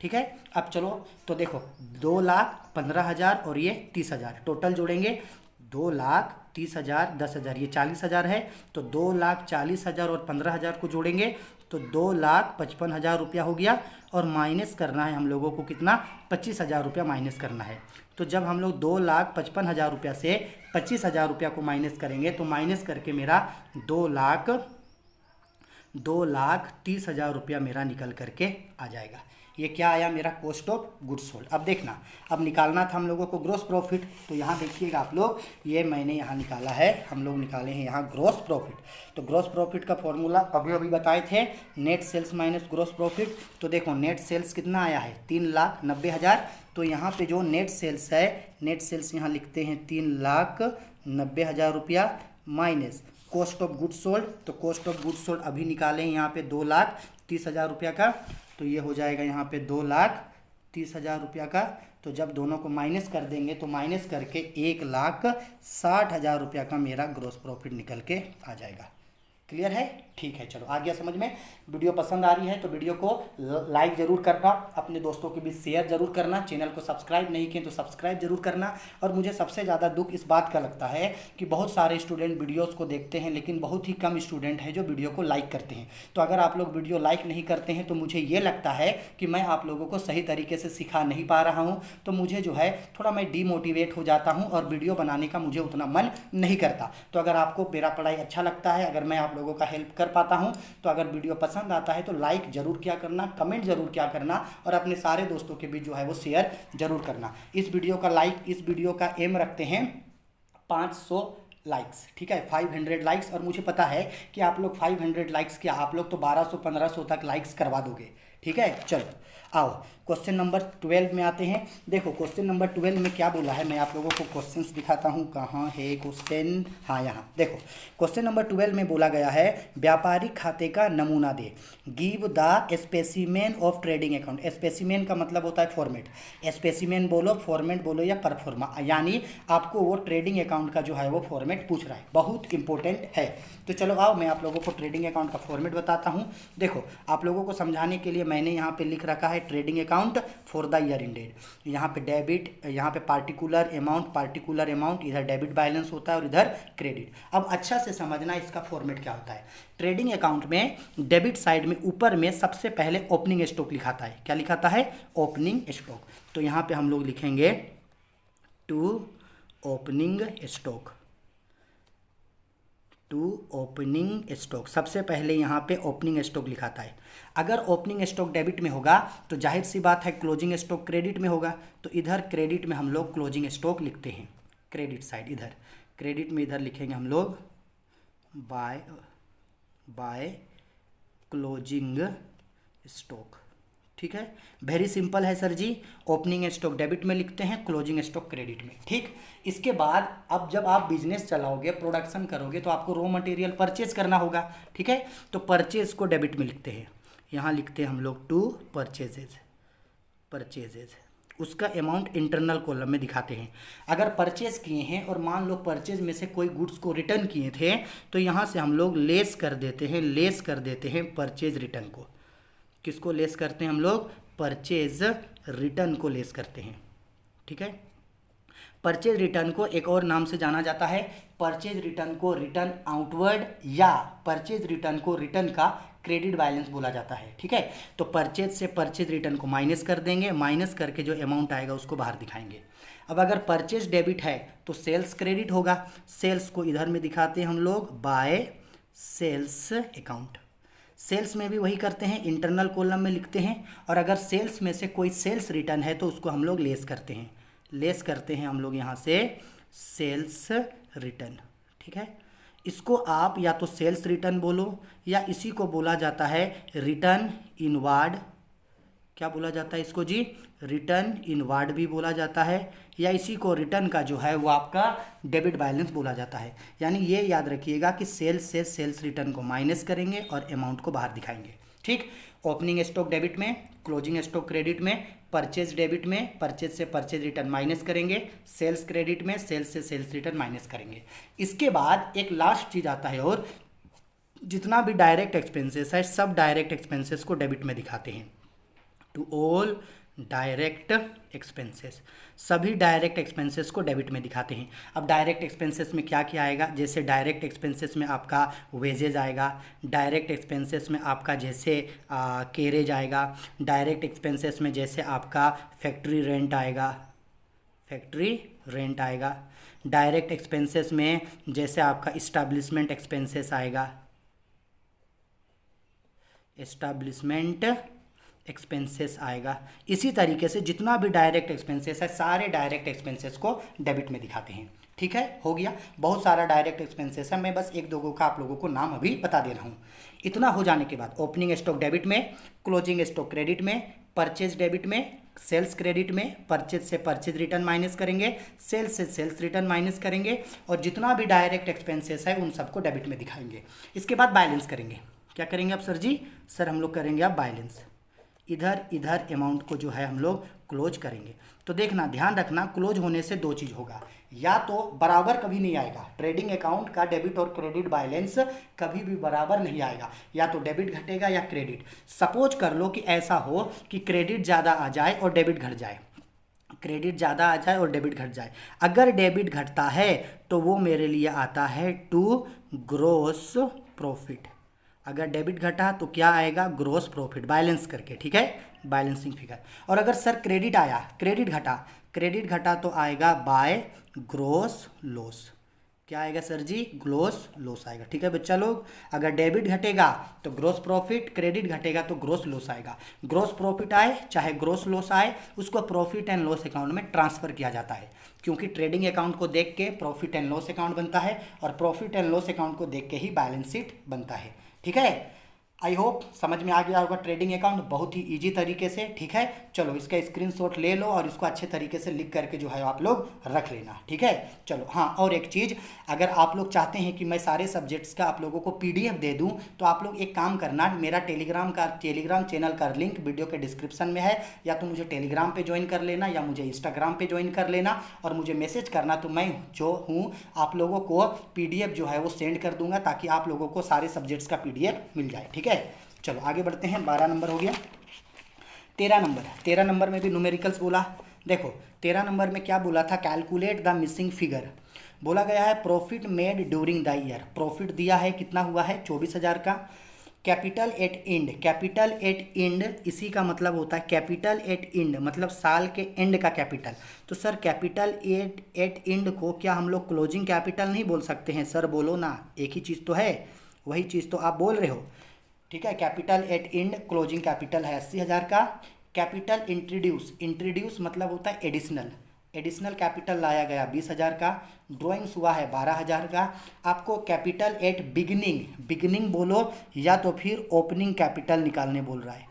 ठीक है, अब चलो तो देखो 2,15,000 और ये 30,000 टोटल जोड़ेंगे, 2,30,000 10,000 ये 40,000 है, तो 2,40,000 और 15,000 को जोड़ेंगे तो 2,55,000 रुपया हो गया। और माइनस करना है हम लोगों को कितना, 25,000 रुपया माइनस करना है। तो जब हम लोग 2,55,000 रुपया से 25,000 रुपया को माइनस करेंगे तो माइनस करके मेरा 2,30,000 रुपया मेरा निकल करके आ जाएगा। ये क्या आया मेरा, कॉस्ट ऑफ गुड्स सोल्ड। अब देखना, अब निकालना था हम लोगों को ग्रॉस प्रॉफिट, तो यहाँ देखिएगा आप लोग, ये मैंने यहाँ निकाला है, हम लोग निकाले हैं यहाँ ग्रॉस प्रॉफिट। तो ग्रॉस प्रॉफिट का फॉर्मूला अभी बताए थे, net sales minus gross profit. तो देखो नेट सेल्स कितना आया है 3,90,000, तो यहाँ पे जो नेट सेल्स है, नेट सेल्स यहाँ लिखते हैं 3,90,000 रुपया minus cost of goods sold. तो कॉस्ट ऑफ गुड्स सोल्ड अभी निकाले हैं यहाँ पे 2,30,000 रुपया का, तो ये हो जाएगा यहाँ पे 2,30,000 रुपया का। तो जब दोनों को माइनस कर देंगे तो माइनस करके 1,60,000 रुपया का मेरा ग्रॉस प्रॉफिट निकल के आ जाएगा। क्लियर है, ठीक है, चलो आ गया समझ में। वीडियो पसंद आ रही है तो वीडियो को लाइक जरूर करना, अपने दोस्तों के बीच शेयर जरूर करना, चैनल को सब्सक्राइब नहीं किए तो सब्सक्राइब जरूर करना। और मुझे सबसे ज़्यादा दुख इस बात का लगता है कि बहुत सारे स्टूडेंट वीडियोस को देखते हैं लेकिन बहुत ही कम स्टूडेंट हैं जो वीडियो को लाइक करते हैं। तो अगर आप लोग वीडियो लाइक नहीं करते हैं तो मुझे ये लगता है कि मैं आप लोगों को सही तरीके से सिखा नहीं पा रहा हूँ, तो मुझे जो है थोड़ा मैं डीमोटिवेट हो जाता हूँ और वीडियो बनाने का मुझे उतना मन नहीं करता। तो अगर आपको मेरा पढ़ाई अच्छा लगता है, अगर मैं आप लोगों का हेल्प कर पाता हूं, तो अगर वीडियो पसंद आता है तो लाइक जरूर किया करना, कमेंट जरूर किया करना और अपने सारे दोस्तों के बीच जो है वो शेयर जरूर करना। इस वीडियो का एम रखते हैं 500 लाइक्स, ठीक है, 500 लाइक्स। और मुझे पता है कि आप लोग 500 लाइक्स क्या, आप लोग तो 1200-1500 तक लाइक्स करवा दोगे। ठीक है, चलो आओ क्वेश्चन नंबर 12 में आते हैं। देखो क्वेश्चन नंबर 12 में क्या बोला है, मैं आप लोगों को क्वेश्चंस दिखाता हूँ, कहाँ है क्वेश्चन, हाँ यहाँ देखो। क्वेश्चन नंबर 12 में बोला गया है व्यापारिक खाते का नमूना दे, give the specimen of trading account. Specimen का मतलब होता है फॉर्मेट, स्पेसिमेन बोलो, फॉर्मेट बोलो या परफॉर्मा, यानी आपको वो ट्रेडिंग अकाउंट का जो है वो फॉर्मेट पूछ रहा है, बहुत इंपॉर्टेंट है। तो चलो आओ मैं आप लोगों को ट्रेडिंग अकाउंट का फॉर्मेट बताता हूँ। देखो आप लोगों को समझाने के लिए मैंने यहाँ पे लिख रखा है trading account for the year ended. यहाँ पे डेबिट, यहाँ पे पार्टिकुलर अमाउंट, इधर डेबिट बैलेंस होता है और इधर क्रेडिट। अब अच्छा से समझना इसका फॉर्मेट क्या होता है। ट्रेडिंग अकाउंट में डेबिट साइड में ऊपर में सबसे पहले ओपनिंग स्टॉक लिखाता है। क्या लिखाता है, ओपनिंग स्टॉक। तो यहाँ पे हम लोग लिखेंगे टू ओपनिंग स्टॉक, सबसे पहले यहाँ पे ओपनिंग स्टॉक लिखाता है। अगर ओपनिंग स्टॉक डेबिट में होगा तो जाहिर सी बात है क्लोजिंग स्टॉक क्रेडिट में होगा, तो इधर क्रेडिट में हम लोग क्लोजिंग स्टॉक लिखते हैं। क्रेडिट साइड इधर, क्रेडिट में इधर लिखेंगे हम लोग बाय क्लोजिंग स्टॉक। ठीक है, वेरी सिंपल है सर जी। ओपनिंग स्टॉक डेबिट में लिखते हैं, क्लोजिंग स्टॉक क्रेडिट में। ठीक, इसके बाद अब जब आप बिजनेस चलाओगे, प्रोडक्शन करोगे तो आपको रॉ मटेरियल परचेज करना होगा। ठीक है, तो परचेज को डेबिट में लिखते हैं, यहाँ लिखते हैं हम लोग टू परचेजेज, उसका अमाउंट इंटरनल कॉलम में दिखाते हैं। अगर परचेज किए हैं और मान लो परचेज में से कोई गुड्स को रिटर्न किए थे तो यहाँ से हम लोग लेस कर देते हैं परचेज रिटर्न को। किसको लेस करते हैं हम लोग, परचेज रिटर्न को लेस करते हैं। ठीक है, परचेज रिटर्न को एक और नाम से जाना जाता है, परचेज रिटर्न को रिटर्न आउटवर्ड या परचेज रिटर्न को रिटर्न का क्रेडिट बैलेंस बोला जाता है। ठीक है, तो परचेज से परचेज रिटर्न को माइनस कर देंगे, माइनस करके जो अमाउंट आएगा उसको बाहर दिखाएंगे। अब अगर परचेज डेबिट है तो सेल्स क्रेडिट होगा, सेल्स को इधर में दिखाते हैं हम लोग बाय सेल्स अकाउंट। सेल्स में भी वही करते हैं, इंटरनल कॉलम में लिखते हैं, और अगर सेल्स में से कोई सेल्स रिटर्न है तो उसको हम लोग लेस करते हैं हम लोग यहाँ से सेल्स रिटर्न। ठीक है, इसको आप या तो सेल्स रिटर्न बोलो या इसी को बोला जाता है रिटर्न इनवार्ड। क्या बोला जाता है इसको जी, रिटर्न इनवार्ड भी बोला जाता है, या इसी को रिटर्न का जो है वो आपका डेबिट बैलेंस बोला जाता है। यानी ये याद रखिएगा कि सेल्स से सेल्स रिटर्न को माइनस करेंगे और अमाउंट को बाहर दिखाएंगे। ठीक। ओपनिंग स्टॉक डेबिट में, क्लोजिंग स्टॉक क्रेडिट में, परचेज डेबिट में, परचेज से परचेज रिटर्न माइनस करेंगे, सेल्स क्रेडिट में, सेल्स से सेल्स रिटर्न माइनस करेंगे। इसके बाद एक लास्ट चीज आता है, और जितना भी डायरेक्ट एक्सपेंसेस है सब डायरेक्ट एक्सपेंसेस को डेबिट में दिखाते हैं। टू ऑल डायरेक्ट एक्सपेंसेस, सभी डायरेक्ट एक्सपेंसेस को डेबिट में दिखाते हैं। अब डायरेक्ट एक्सपेंसेस में क्या क्या आएगा, जैसे डायरेक्ट एक्सपेंसेस में आपका वेजेज आएगा, डायरेक्ट एक्सपेंसेस में आपका जैसे कैरेज आएगा, डायरेक्ट एक्सपेंसेस में जैसे आपका फैक्ट्री रेंट आएगा, डायरेक्ट एक्सपेंसेस में जैसे आपका इस्टेब्लिशमेंट एक्सपेंसेस आएगा, एस्टैब्लिशमेंट एक्सपेंसेस आएगा। इसी तरीके से जितना भी डायरेक्ट एक्सपेंसेस है सारे डायरेक्ट एक्सपेंसेस को डेबिट में दिखाते हैं। ठीक है, हो गया। बहुत सारा डायरेक्ट एक्सपेंसेस है, मैं बस एक दो का आप लोगों को नाम अभी बता दे रहा हूँ। इतना हो जाने के बाद ओपनिंग स्टॉक डेबिट में, क्लोजिंग स्टॉक क्रेडिट में, परचेज डेबिट में, सेल्स क्रेडिट में, परचेज से परचेज रिटर्न माइनस करेंगे, सेल्स से सेल्स रिटर्न माइनस करेंगे, और जितना भी डायरेक्ट एक्सपेंसेस है उन सबको डेबिट में दिखाएंगे। इसके बाद बैलेंस करेंगे। क्या करेंगे आप सर जी? सर हम लोग करेंगे आप बैलेंस, इधर अमाउंट को जो है हम लोग क्लोज करेंगे। तो देखना, ध्यान रखना, क्लोज होने से दो चीज़ होगा, या तो बराबर कभी नहीं आएगा, ट्रेडिंग अकाउंट का डेबिट और क्रेडिट बैलेंस कभी भी बराबर नहीं आएगा, या तो डेबिट घटेगा या क्रेडिट। सपोज कर लो कि ऐसा हो कि क्रेडिट ज़्यादा आ जाए और डेबिट घट जाए, क्रेडिट ज़्यादा आ जाए और डेबिट घट जाए। अगर डेबिट घटता है तो वो मेरे लिए आता है टू ग्रोस प्रॉफिट। अगर डेबिट घटा तो क्या आएगा? ग्रोस प्रॉफिट, बैलेंस करके, ठीक है, बैलेंसिंग फिगर। और अगर सर क्रेडिट आया, क्रेडिट घटा तो आएगा बाय ग्रोस लॉस। क्या आएगा सर जी? ग्रोस लॉस आएगा। ठीक है बच्चा लोग, अगर डेबिट घटेगा तो ग्रोस प्रॉफिट, क्रेडिट घटेगा तो ग्रोस लॉस आएगा। ग्रोस प्रॉफिट आए चाहे ग्रोस लॉस आए, उसको प्रॉफिट एंड लॉस अकाउंट में ट्रांसफर किया जाता है, क्योंकि ट्रेडिंग अकाउंट को देख के प्रॉफिट एंड लॉस अकाउंट बनता है, और प्रॉफिट एंड लॉस अकाउंट को देख के ही बैलेंस शीट बनता है। ठीक है, आई होप समझ में आ गया होगा ट्रेडिंग अकाउंट, बहुत ही इजी तरीके से। ठीक है, चलो इसका स्क्रीनशॉट ले लो और इसको अच्छे तरीके से लिख करके जो है आप लोग रख लेना। ठीक है, चलो हाँ, और एक चीज़, अगर आप लोग चाहते हैं कि मैं सारे सब्जेक्ट्स का आप लोगों को PDF दे दूं, तो आप लोग एक काम करना, मेरा टेलीग्राम चैनल का लिंक वीडियो के डिस्क्रिप्शन में है, या तो मुझे टेलीग्राम पे ज्वाइन कर लेना या मुझे इंस्टाग्राम पे ज्वाइन कर लेना और मुझे मैसेज करना, तो मैं जो हूँ आप लोगों को PDF जो है वो सेंड कर दूंगा, ताकि आप लोगों को सारे सब्जेक्ट्स का PDF मिल जाए। ठीक है, चलो आगे बढ़ते हैं। 12 नंबर हो गया। 13 नंबर में भी न्यूमेरिकल्स बोला। देखो 13 नंबर में क्या बोला था? Calculate the missing figure. बोला गया है profit made during the year. Profit दिया है, कितना हुआ है? 24,000 का। कैपिटल एट एंड, इसी का मतलब होता है कैपिटल एट एंड, मतलब साल के एंड का कैपिटल। तो सर कैपिटल एट एंड को क्या हम लोग क्लोजिंग कैपिटल नहीं बोल सकते हैं? सर बोलो ना, एक ही चीज़ तो है, वही चीज़ तो आप बोल रहे हो। ठीक है, capital at and closing capital है 80,000 का। कैपिटल इंट्रोड्यूस मतलब होता है एडिशनल कैपिटल लाया गया 20,000 का। ड्राइंग्स हुआ है 12,000 का। आपको कैपिटल एट बिगिनिंग बोलो, या तो फिर ओपनिंग कैपिटल निकालने बोल रहा है।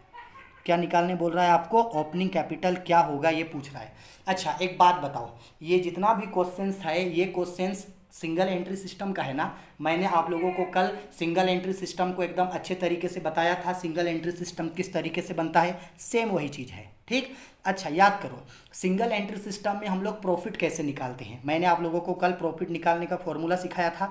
क्या निकालने बोल रहा है आपको? ओपनिंग कैपिटल क्या होगा ये पूछ रहा है। अच्छा एक बात बताओ, ये जितना भी क्वेश्चंस है, ये क्वेश्चंस सिंगल एंट्री सिस्टम का है ना? मैंने आप लोगों को कल सिंगल एंट्री सिस्टम को एकदम अच्छे तरीके से बताया था, सिंगल एंट्री सिस्टम किस तरीके से बनता है, सेम वही चीज़ है। ठीक, अच्छा याद करो, सिंगल एंट्री सिस्टम में हम लोग प्रॉफिट कैसे निकालते हैं? मैंने आप लोगों को कल प्रॉफिट निकालने का फॉर्मूला सिखाया था।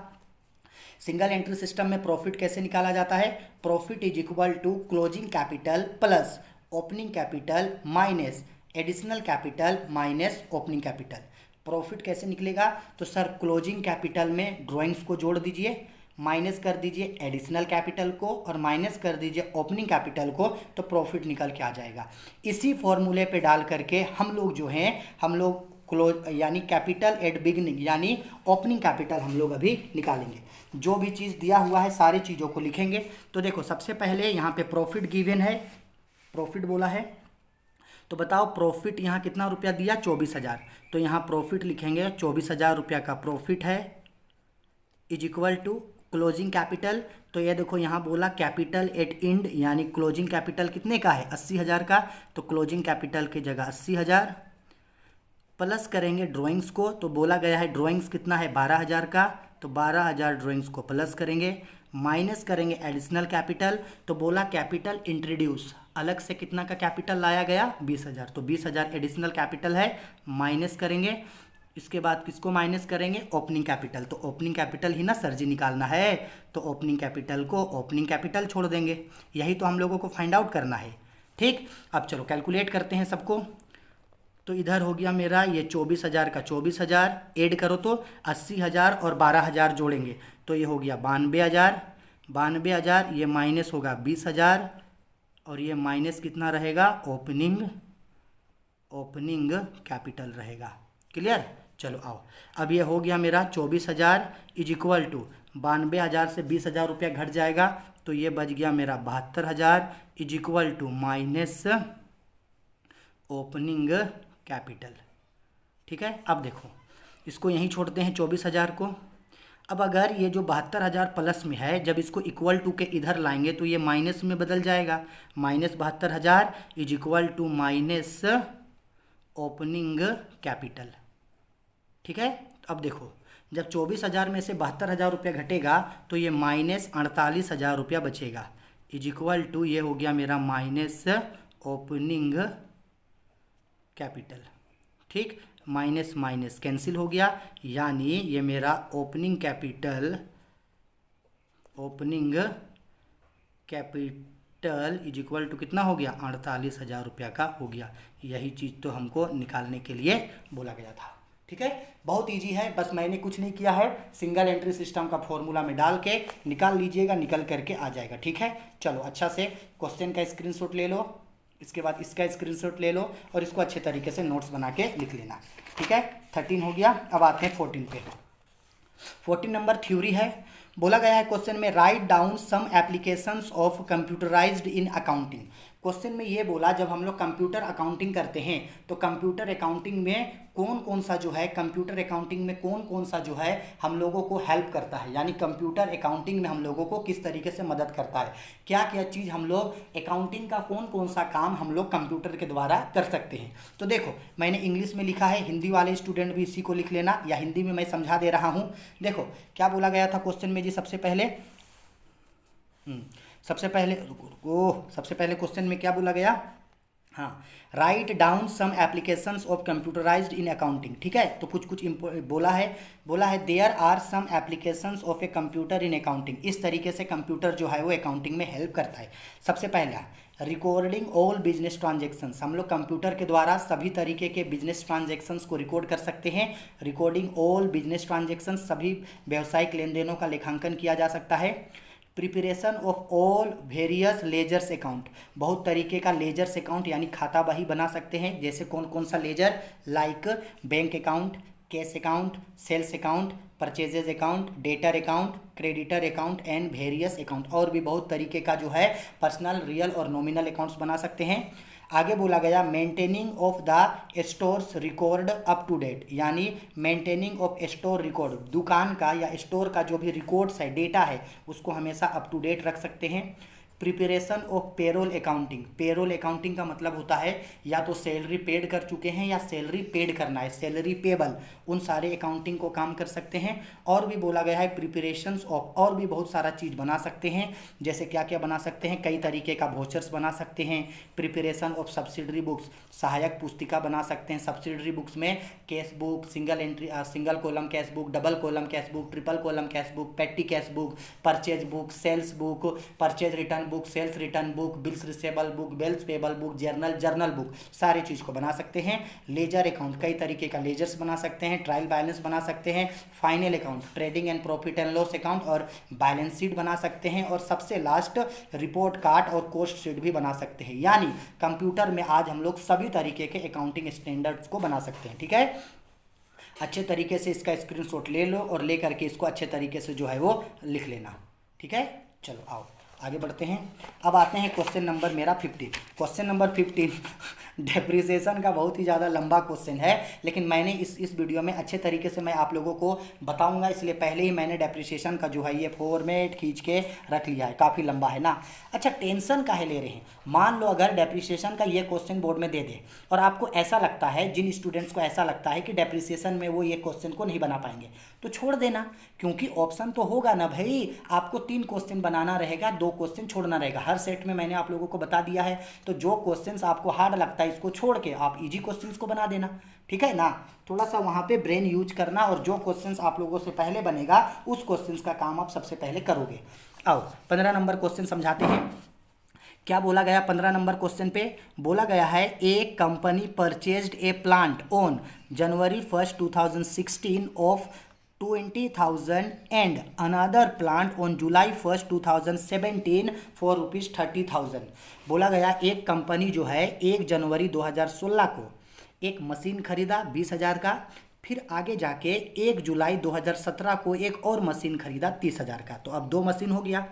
सिंगल एंट्री सिस्टम में प्रॉफिट कैसे निकाला जाता है? Profit is equal to closing capital plus opening capital minus additional capital minus opening capital. Profit कैसे निकलेगा? तो सर क्लोजिंग कैपिटल में ड्राइंग्स को जोड़ दीजिए, माइनस कर दीजिए एडिशनल कैपिटल को, और माइनस कर दीजिए ओपनिंग कैपिटल को, तो प्रॉफिट निकल के आ जाएगा। इसी फॉर्मूले पे डाल करके हम लोग जो हैं, हम लोग क्लोज यानी कैपिटल एट बिगिनिंग यानी ओपनिंग कैपिटल हम लोग अभी निकालेंगे। जो भी चीज़ दिया हुआ है सारी चीज़ों को लिखेंगे। तो देखो सबसे पहले यहाँ पे प्रॉफिट गिवन है, प्रॉफिट बोला है, तो बताओ प्रॉफिट यहाँ कितना रुपया दिया? 24,000। तो यहाँ प्रॉफिट लिखेंगे 24,000 रुपया का प्रॉफिट है, is equal to closing capital. तो ये देखो यहाँ बोला कैपिटल एट एंड, यानी क्लोजिंग कैपिटल कितने का है? 80,000 का। तो क्लोजिंग कैपिटल की जगह 80,000 प्लस करेंगे ड्राइंग्स को, तो बोला गया है ड्राइंग्स कितना है? 12,000 का। तो 12,000 ड्राइंग्स को प्लस करेंगे, माइनस करेंगे एडिशनल कैपिटल। तो बोला कैपिटल इंट्रोड्यूस, अलग से कितना का कैपिटल लाया गया 20,000, तो 20,000 एडिशनल कैपिटल है, माइनस करेंगे। इसके बाद किसको माइनस करेंगे, ओपनिंग कैपिटल। तो ओपनिंग कैपिटल ही ना सर जी निकालना है, तो ओपनिंग कैपिटल को ओपनिंग कैपिटल छोड़ देंगे। यही तो हम लोगों को फाइंड आउट करना है। ठीक, अब चलो कैलकुलेट करते हैं सबको। तो इधर हो गया मेरा ये 24,000 का 24,000, ऐड करो तो 80,000 और 12,000 जोड़ेंगे तो ये हो गया 92,000। 92,000 ये माइनस होगा 20,000 और ये माइनस कितना रहेगा, ओपनिंग कैपिटल रहेगा। क्लियर, चलो आओ। अब ये हो गया मेरा 24,000 इज इक्वल टू 92,000 से 20,000 रुपया घट जाएगा तो ये बच गया मेरा 72,000 is equal to minus opening capital. ठीक है, अब देखो इसको यहीं छोड़ते हैं 24,000 को। अब अगर ये जो 72,000 प्लस में है, जब इसको इक्वल टू के इधर लाएंगे तो ये माइनस में बदल जाएगा। Minus 72,000 is equal to minus opening capital. ठीक है, अब देखो जब 24,000 में से 72,000 रुपया घटेगा तो ये माइनस 48,000 रुपया बचेगा इज इक्वल टू ये हो गया मेरा माइनस ओपनिंग कैपिटल। ठीक, माइनस माइनस कैंसिल हो गया, यानी ये मेरा opening capital is equal to कितना हो गया, 48,000 रुपया का हो गया। यही चीज़ तो हमको निकालने के लिए बोला गया था। ठीक है, बहुत इजी है, बस मैंने कुछ नहीं किया है, सिंगल एंट्री सिस्टम का फॉर्मूला में डाल के निकाल लीजिएगा, निकल करके आ जाएगा। ठीक है, चलो अच्छा से क्वेश्चन का स्क्रीनशॉट ले लो, इसके बाद इसका स्क्रीनशॉट ले लो और इसको अच्छे तरीके से नोट्स बना के लिख लेना। ठीक है, 13 हो गया। अब आते हैं 14 पे। 14 नंबर थ्योरी है। बोला गया है क्वेश्चन में write down some applications of computerized in accounting. Question में ये बोला जब हम लोग कंप्यूटर अकाउंटिंग करते हैं तो कंप्यूटर अकाउंटिंग में कौन कौन सा जो है, कंप्यूटर अकाउंटिंग में कौन कौन सा जो है हम लोगों को हेल्प करता है, यानी कंप्यूटर अकाउंटिंग में हम लोगों को किस तरीके से मदद करता है, क्या क्या चीज़ हम लोग अकाउंटिंग का कौन कौन सा काम हम लोग कंप्यूटर के द्वारा कर सकते हैं। तो देखो मैंने इंग्लिश में लिखा है, हिंदी वाले स्टूडेंट भी इसी को लिख लेना, या हिंदी में मैं समझा दे रहा हूँ। देखो क्या बोला गया था क्वेश्चन में जी, सबसे पहले क्वेश्चन में क्या बोला गया, हाँ, write down some applications of computerized in accounting. ठीक है, तो कुछ बोला है there are some applications of a computer in accounting. इस तरीके से कंप्यूटर जो है वो अकाउंटिंग में हेल्प करता है। सबसे पहला रिकॉर्डिंग ऑल बिजनेस ट्रांजेक्शंस, हम लोग कंप्यूटर के द्वारा सभी तरीके के बिजनेस ट्रांजेक्शंस को रिकॉर्ड कर सकते हैं। रिकॉर्डिंग ऑल बिजनेस ट्रांजेक्शंस, सभी व्यावसायिक लेन देनों का लेखांकन किया जा सकता है। Preparation of all various ledgers account, बहुत तरीके का लेजर्स अकाउंट यानी खाता बही बना सकते हैं। जैसे कौन कौन सा ledger, like bank account, cash account, sales account, purchases account, debtor account, creditor account and various account. और भी बहुत तरीके का जो है पर्सनल, रियल और नॉमिनल अकाउंट्स बना सकते हैं। आगे बोला गया maintaining of the stores record up to date, यानी मेंटेनिंग ऑफ स्टोर रिकॉर्ड, दुकान का या स्टोर का जो भी रिकॉर्ड्स है, डेटा है, उसको हमेशा अप टू डेट रख सकते हैं। Preparation of payroll accounting, payroll accounting का मतलब होता है या तो सैलरी पेड कर चुके हैं या सैलरी पेड करना है, सैलरी पेबल, उन सारे अकाउंटिंग को काम कर सकते हैं। और भी बोला गया है प्रिपरेशंस ऑफ, और भी बहुत सारा चीज़ बना सकते हैं। जैसे क्या क्या बना सकते हैं, कई तरीके का वोचर्स बना सकते हैं। प्रिपरेशन ऑफ सब्सिडरी बुक्स, सहायक पुस्तिका बना सकते हैं। सब्सिडरी बुक्स में cash book, single column cash book, double column cash book, triple column cash book, petty cash book, purchase book, sales book, purchase return book, sales return book, bills receivable book, bills payable book, journal book, सारी चीज़ को बना सकते हैं। Ledger account, कई तरीके का ledgers बना सकते हैं। ट्रायल बैलेंस बना सकते हैं। Final account, trading and profit and loss account और बैलेंस शीट बना सकते हैं। और सबसे लास्ट रिपोर्ट कार्ड और कॉस्ट शीट भी बना सकते हैं। यानी कंप्यूटर में आज हम लोग सभी तरीके के अकाउंटिंग स्टैंडर्ड्स को बना सकते हैं। ठीक है, अच्छे तरीके से इसका स्क्रीनशॉट ले लो और ले करके इसको अच्छे तरीके से जो है वो लिख लेना। ठीक है, चलो आओ आगे बढ़ते हैं। अब आते हैं क्वेश्चन नंबर मेरा 15। क्वेश्चन नंबर 15 डेप्रिसिएशन का बहुत ही ज़्यादा लंबा क्वेश्चन है, लेकिन मैंने इस वीडियो में अच्छे तरीके से मैं आप लोगों को बताऊंगा, इसलिए पहले ही मैंने डेप्रिसिएशन का जो है ये फॉर्मेट खींच के रख लिया है, काफ़ी लंबा है ना। अच्छा, टेंशन काहे ले रहे हैं? मान लो अगर डेप्रिसिएशन का ये क्वेश्चन बोर्ड में दे दे और आपको ऐसा लगता है, जिन स्टूडेंट्स को ऐसा लगता है कि डेप्रिसिएशन में वो ये क्वेश्चन को नहीं बना पाएंगे, तो छोड़ देना, क्योंकि ऑप्शन तो होगा ना भाई। आपको 3 क्वेश्चन बनाना रहेगा, 2 क्वेश्चन छोड़ना रहेगा। हर सेट में मैंने आप लोगों को बता दिया है, तो जो क्वेश्चंस आपको हार्ड लगता है इसको छोड़ के आप इजी क्वेश्चंस को बना देना, ठीक है ना। थोड़ा सा वहाँ पे ब्रेन यूज करना, और जो क्वेश्चंस आप लोगों से पहले बनेगा उस क्वेश्चंस का काम आप सबसे पहले करोगे। आओ 15 नंबर क्वेश्चन समझाते हैं। क्या बोला गया 15 नंबर क्वेश्चन पे? बोला गया है a company purchased a plant on January 1, 2016 of 20,000 and another plant on July 1, 2017 for ₹30,000। बोला गया एक कंपनी जो है 1 जनवरी 2016 को एक मशीन खरीदा 20,000 का, फिर आगे जाके 1 जुलाई 2017 को एक और मशीन खरीदा 30,000 का, तो अब 2 मशीन हो गया।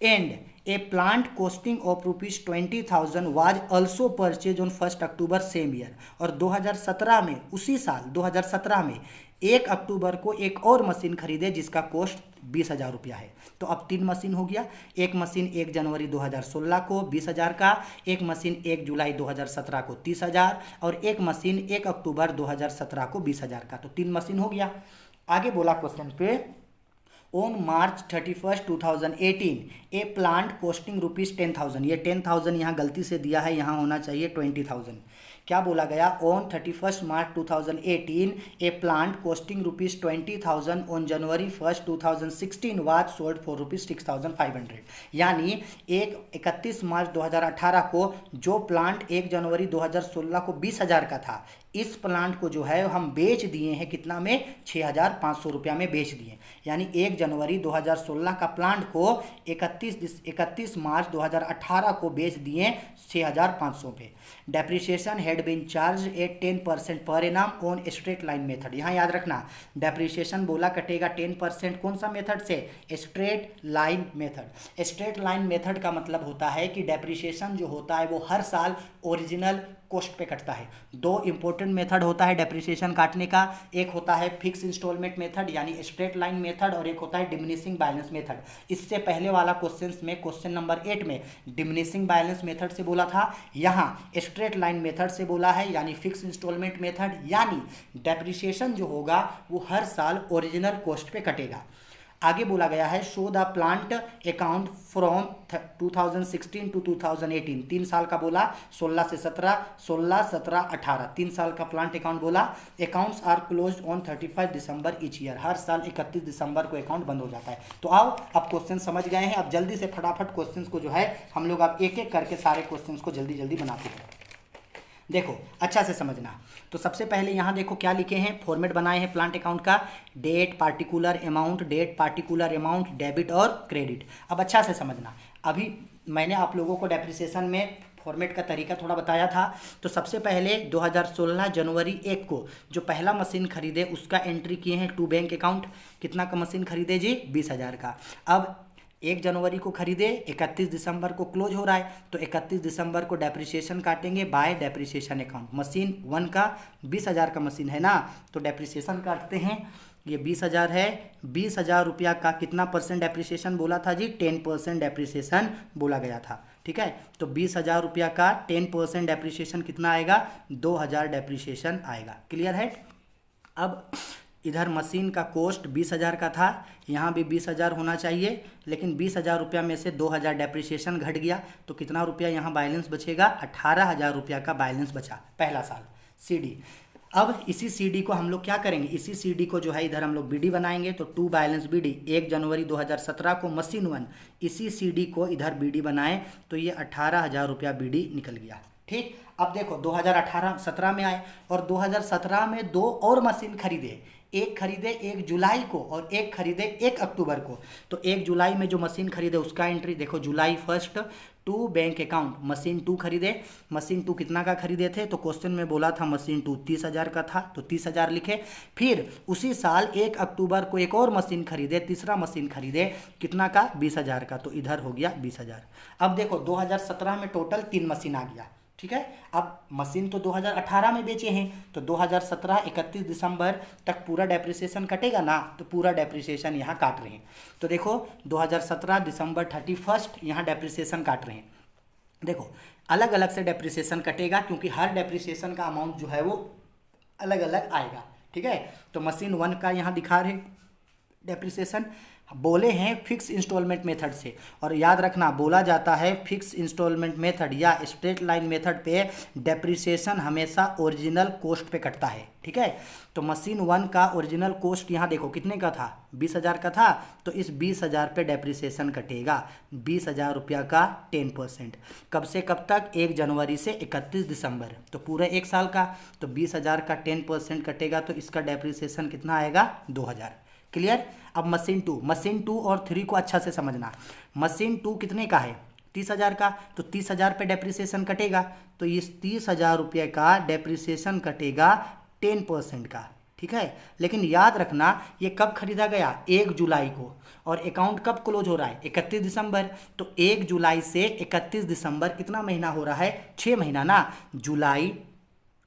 And A plant costing of ₹20,000 was also purchase on 1 October same year. और 2017 में, उसी साल 2017 में 1 अक्टूबर को एक और मशीन खरीदे जिसका कॉस्ट 20,000 रुपया है। तो अब 3 मशीन हो गया। एक मशीन 1 जनवरी 2016 को 20,000 का, एक मशीन 1 जुलाई 2017 को 30,000, और एक मशीन 1 अक्टूबर 2017 को 20,000 का, तो 3 मशीन हो गया। आगे बोला क्वेश्चन पे, on March 31, 2018 A plant costing ₹10,000। ये 10,000 यहाँ गलती से दिया है, यहाँ होना चाहिए 20,000। क्या बोला गया? On 31 March 2018 A plant costing ₹20,000 on January 1, 2016 was sold for ₹6,500। यानी 31 मार्च 2018 को जो प्लांट 1 जनवरी 2016 को 20,000 का था, इस प्लांट को जो है हम बेच दिए हैं कितना में? 6,500 रुपया में बेच दिए। यानी 1 जनवरी 2016 का प्लांट को 31 मार्च 2018 को बेच दिए 6,500 पे। Depreciation had been charged at 10% per annum on straight line method. यहाँ याद रखना, डेप्रिसिएशन बोला कटेगा 10% कौन सा मेथड से? Straight line method. Straight line method का मतलब होता है कि डेप्रिसिएशन जो होता है वो हर साल ओरिजिनल कॉस्ट पे कटता है। 2 इंपॉर्टेंट मेथड होता है डेप्रिसिएशन काटने का, एक होता है फिक्स इंस्टॉलमेंट मेथड यानी स्ट्रेट लाइन मेथड, और एक होता है डिमिनिशिंग बैलेंस मेथड। इससे पहले वाला क्वेश्चन में, क्वेश्चन नंबर 8 में डिमिनिशिंग बैलेंस मेथड से बोला था, यहाँ स्ट्रेट लाइन मेथड से बोला है, यानी फिक्स इंस्टॉलमेंट मेथड। यानी डेप्रिसिएशन जो होगा वो हर साल ओरिजिनल कॉस्ट पे कटेगा। आगे बोला गया है, show the plant account from 2016 to 2018। 3 साल का बोला, 16 से 17, 16, 17, 18, 3 साल का प्लांट अकाउंट बोला। Accounts are closed on 35 December each year. हर साल 31 दिसंबर को अकाउंट बंद हो जाता है। तो आओ, अब क्वेश्चन समझ गए हैं, अब जल्दी से फटाफट क्वेश्चन को जो है हम लोग अब एक एक करके सारे क्वेश्चन को जल्दी जल्दी बनाते हैं। देखो अच्छा से समझना। तो सबसे पहले यहाँ देखो क्या लिखे हैं, फॉर्मेट बनाए हैं प्लांट अकाउंट का, date particular amount, date particular amount, debit और क्रेडिट। अब अच्छा से समझना, अभी मैंने आप लोगों को डेप्रिसिएशन में फॉर्मेट का तरीका थोड़ा बताया था। तो सबसे पहले 2016 जनवरी 1 को जो पहला मशीन खरीदे उसका एंट्री किए हैं टू बैंक अकाउंट। कितना का मशीन खरीदे जी? 20,000 का। अब 1 जनवरी को खरीदे, 31 दिसंबर को क्लोज हो रहा है, तो 31 दिसंबर को डेप्रिसिएशन काटेंगे बाय डेप्रिसिएशन अकाउंट। मशीन 1 का 20,000 का मशीन है ना, तो डेप्रिसिएशन काटते हैं। ये 20,000 है, 20,000 रुपया का कितना परसेंट डेप्रिसिएशन बोला था जी? 10% डेप्रिसिएशन बोला गया था, ठीक है। तो 20,000 रुपया का 10% डेप्रिसिएशन कितना आएगा? 2,000 डेप्रिसिएशन आएगा। क्लियर है? अब इधर मशीन का कॉस्ट 20,000 का था, यहाँ भी 20,000 होना चाहिए, लेकिन 20,000 रुपया में से 2,000 डेप्रिसिएशन घट गया, तो कितना रुपया यहाँ बैलेंस बचेगा? 18,000 रुपया का बैलेंस बचा पहला साल सीडी। अब इसी सीडी को हम लोग क्या करेंगे? इसी सीडी को जो है इधर हम लोग बीडी बनाएंगे। तो टू बैलेंस बीडी 1 जनवरी 2017 को मशीन 1, इसी सीडी को इधर बीडी बनाएं तो ये 18,000 रुपया बीडी निकल गया। ठीक, अब देखो 2018-17 में आए और 2017 में 2 और मशीन खरीदे। एक खरीदे 1 जुलाई को और एक खरीदे 1 अक्टूबर को। तो 1 जुलाई में जो मशीन खरीदे उसका एंट्री देखो, जुलाई 1 टू बैंक अकाउंट मशीन 2 खरीदे। मशीन 2 कितना का खरीदे थे? तो क्वेश्चन में बोला था मशीन 2 30,000 का था, तो 30,000 लिखे। फिर उसी साल 1 अक्टूबर को एक और मशीन खरीदे, तीसरा मशीन खरीदे, कितना का? 20,000 का, तो इधर हो गया 20,000। अब देखो 2017 में टोटल 3 मशीन आ गया, ठीक है। अब मशीन तो 2018 में बेचे हैं, तो 2017 31 दिसंबर तक पूरा डेप्रिसिएशन कटेगा ना, तो पूरा डेप्रिसिएशन यहाँ काट रहे हैं। तो देखो 2017 दिसंबर 31 यहाँ डेप्रिसिएशन काट रहे हैं। देखो अलग अलग से डेप्रिसिएशन कटेगा, क्योंकि हर डेप्रिसिएशन का अमाउंट जो है वो अलग अलग आएगा, ठीक है। तो मशीन 1 का यहाँ दिखा रहे डेप्रिसिएशन, बोले हैं फिक्स इंस्टॉलमेंट मेथड से, और याद रखना बोला जाता है फिक्स इंस्टॉलमेंट मेथड या स्ट्रेट लाइन मेथड पे डेप्रिसिएशन हमेशा ओरिजिनल कॉस्ट पे कटता है, ठीक है। तो मशीन 1 का ओरिजिनल कॉस्ट यहाँ देखो कितने का था, 20,000 का था, तो इस 20,000 पे डेप्रिसिएशन कटेगा 20,000 रुपया का 10%। कब से कब तक, 1 जनवरी से 31 दिसंबर, तो पूरे 1 साल का। तो 20,000 का 10% कटेगा, तो इसका डेप्रिसिएशन कितना आएगा, 2,000। क्लियर। अब मशीन 2 और 3 को अच्छा से समझना। मशीन 2 कितने का है, 30,000 का, तो 30,000 पे डेप्रिसिएशन कटेगा, तो इस 30,000 रुपये का डेप्रिसिएशन कटेगा 10% का, ठीक है। लेकिन याद रखना ये कब खरीदा गया, 1 जुलाई को, और अकाउंट कब क्लोज हो रहा है, 31 दिसंबर। तो 1 जुलाई से 31 दिसंबर कितना महीना हो रहा है, 6 महीना ना।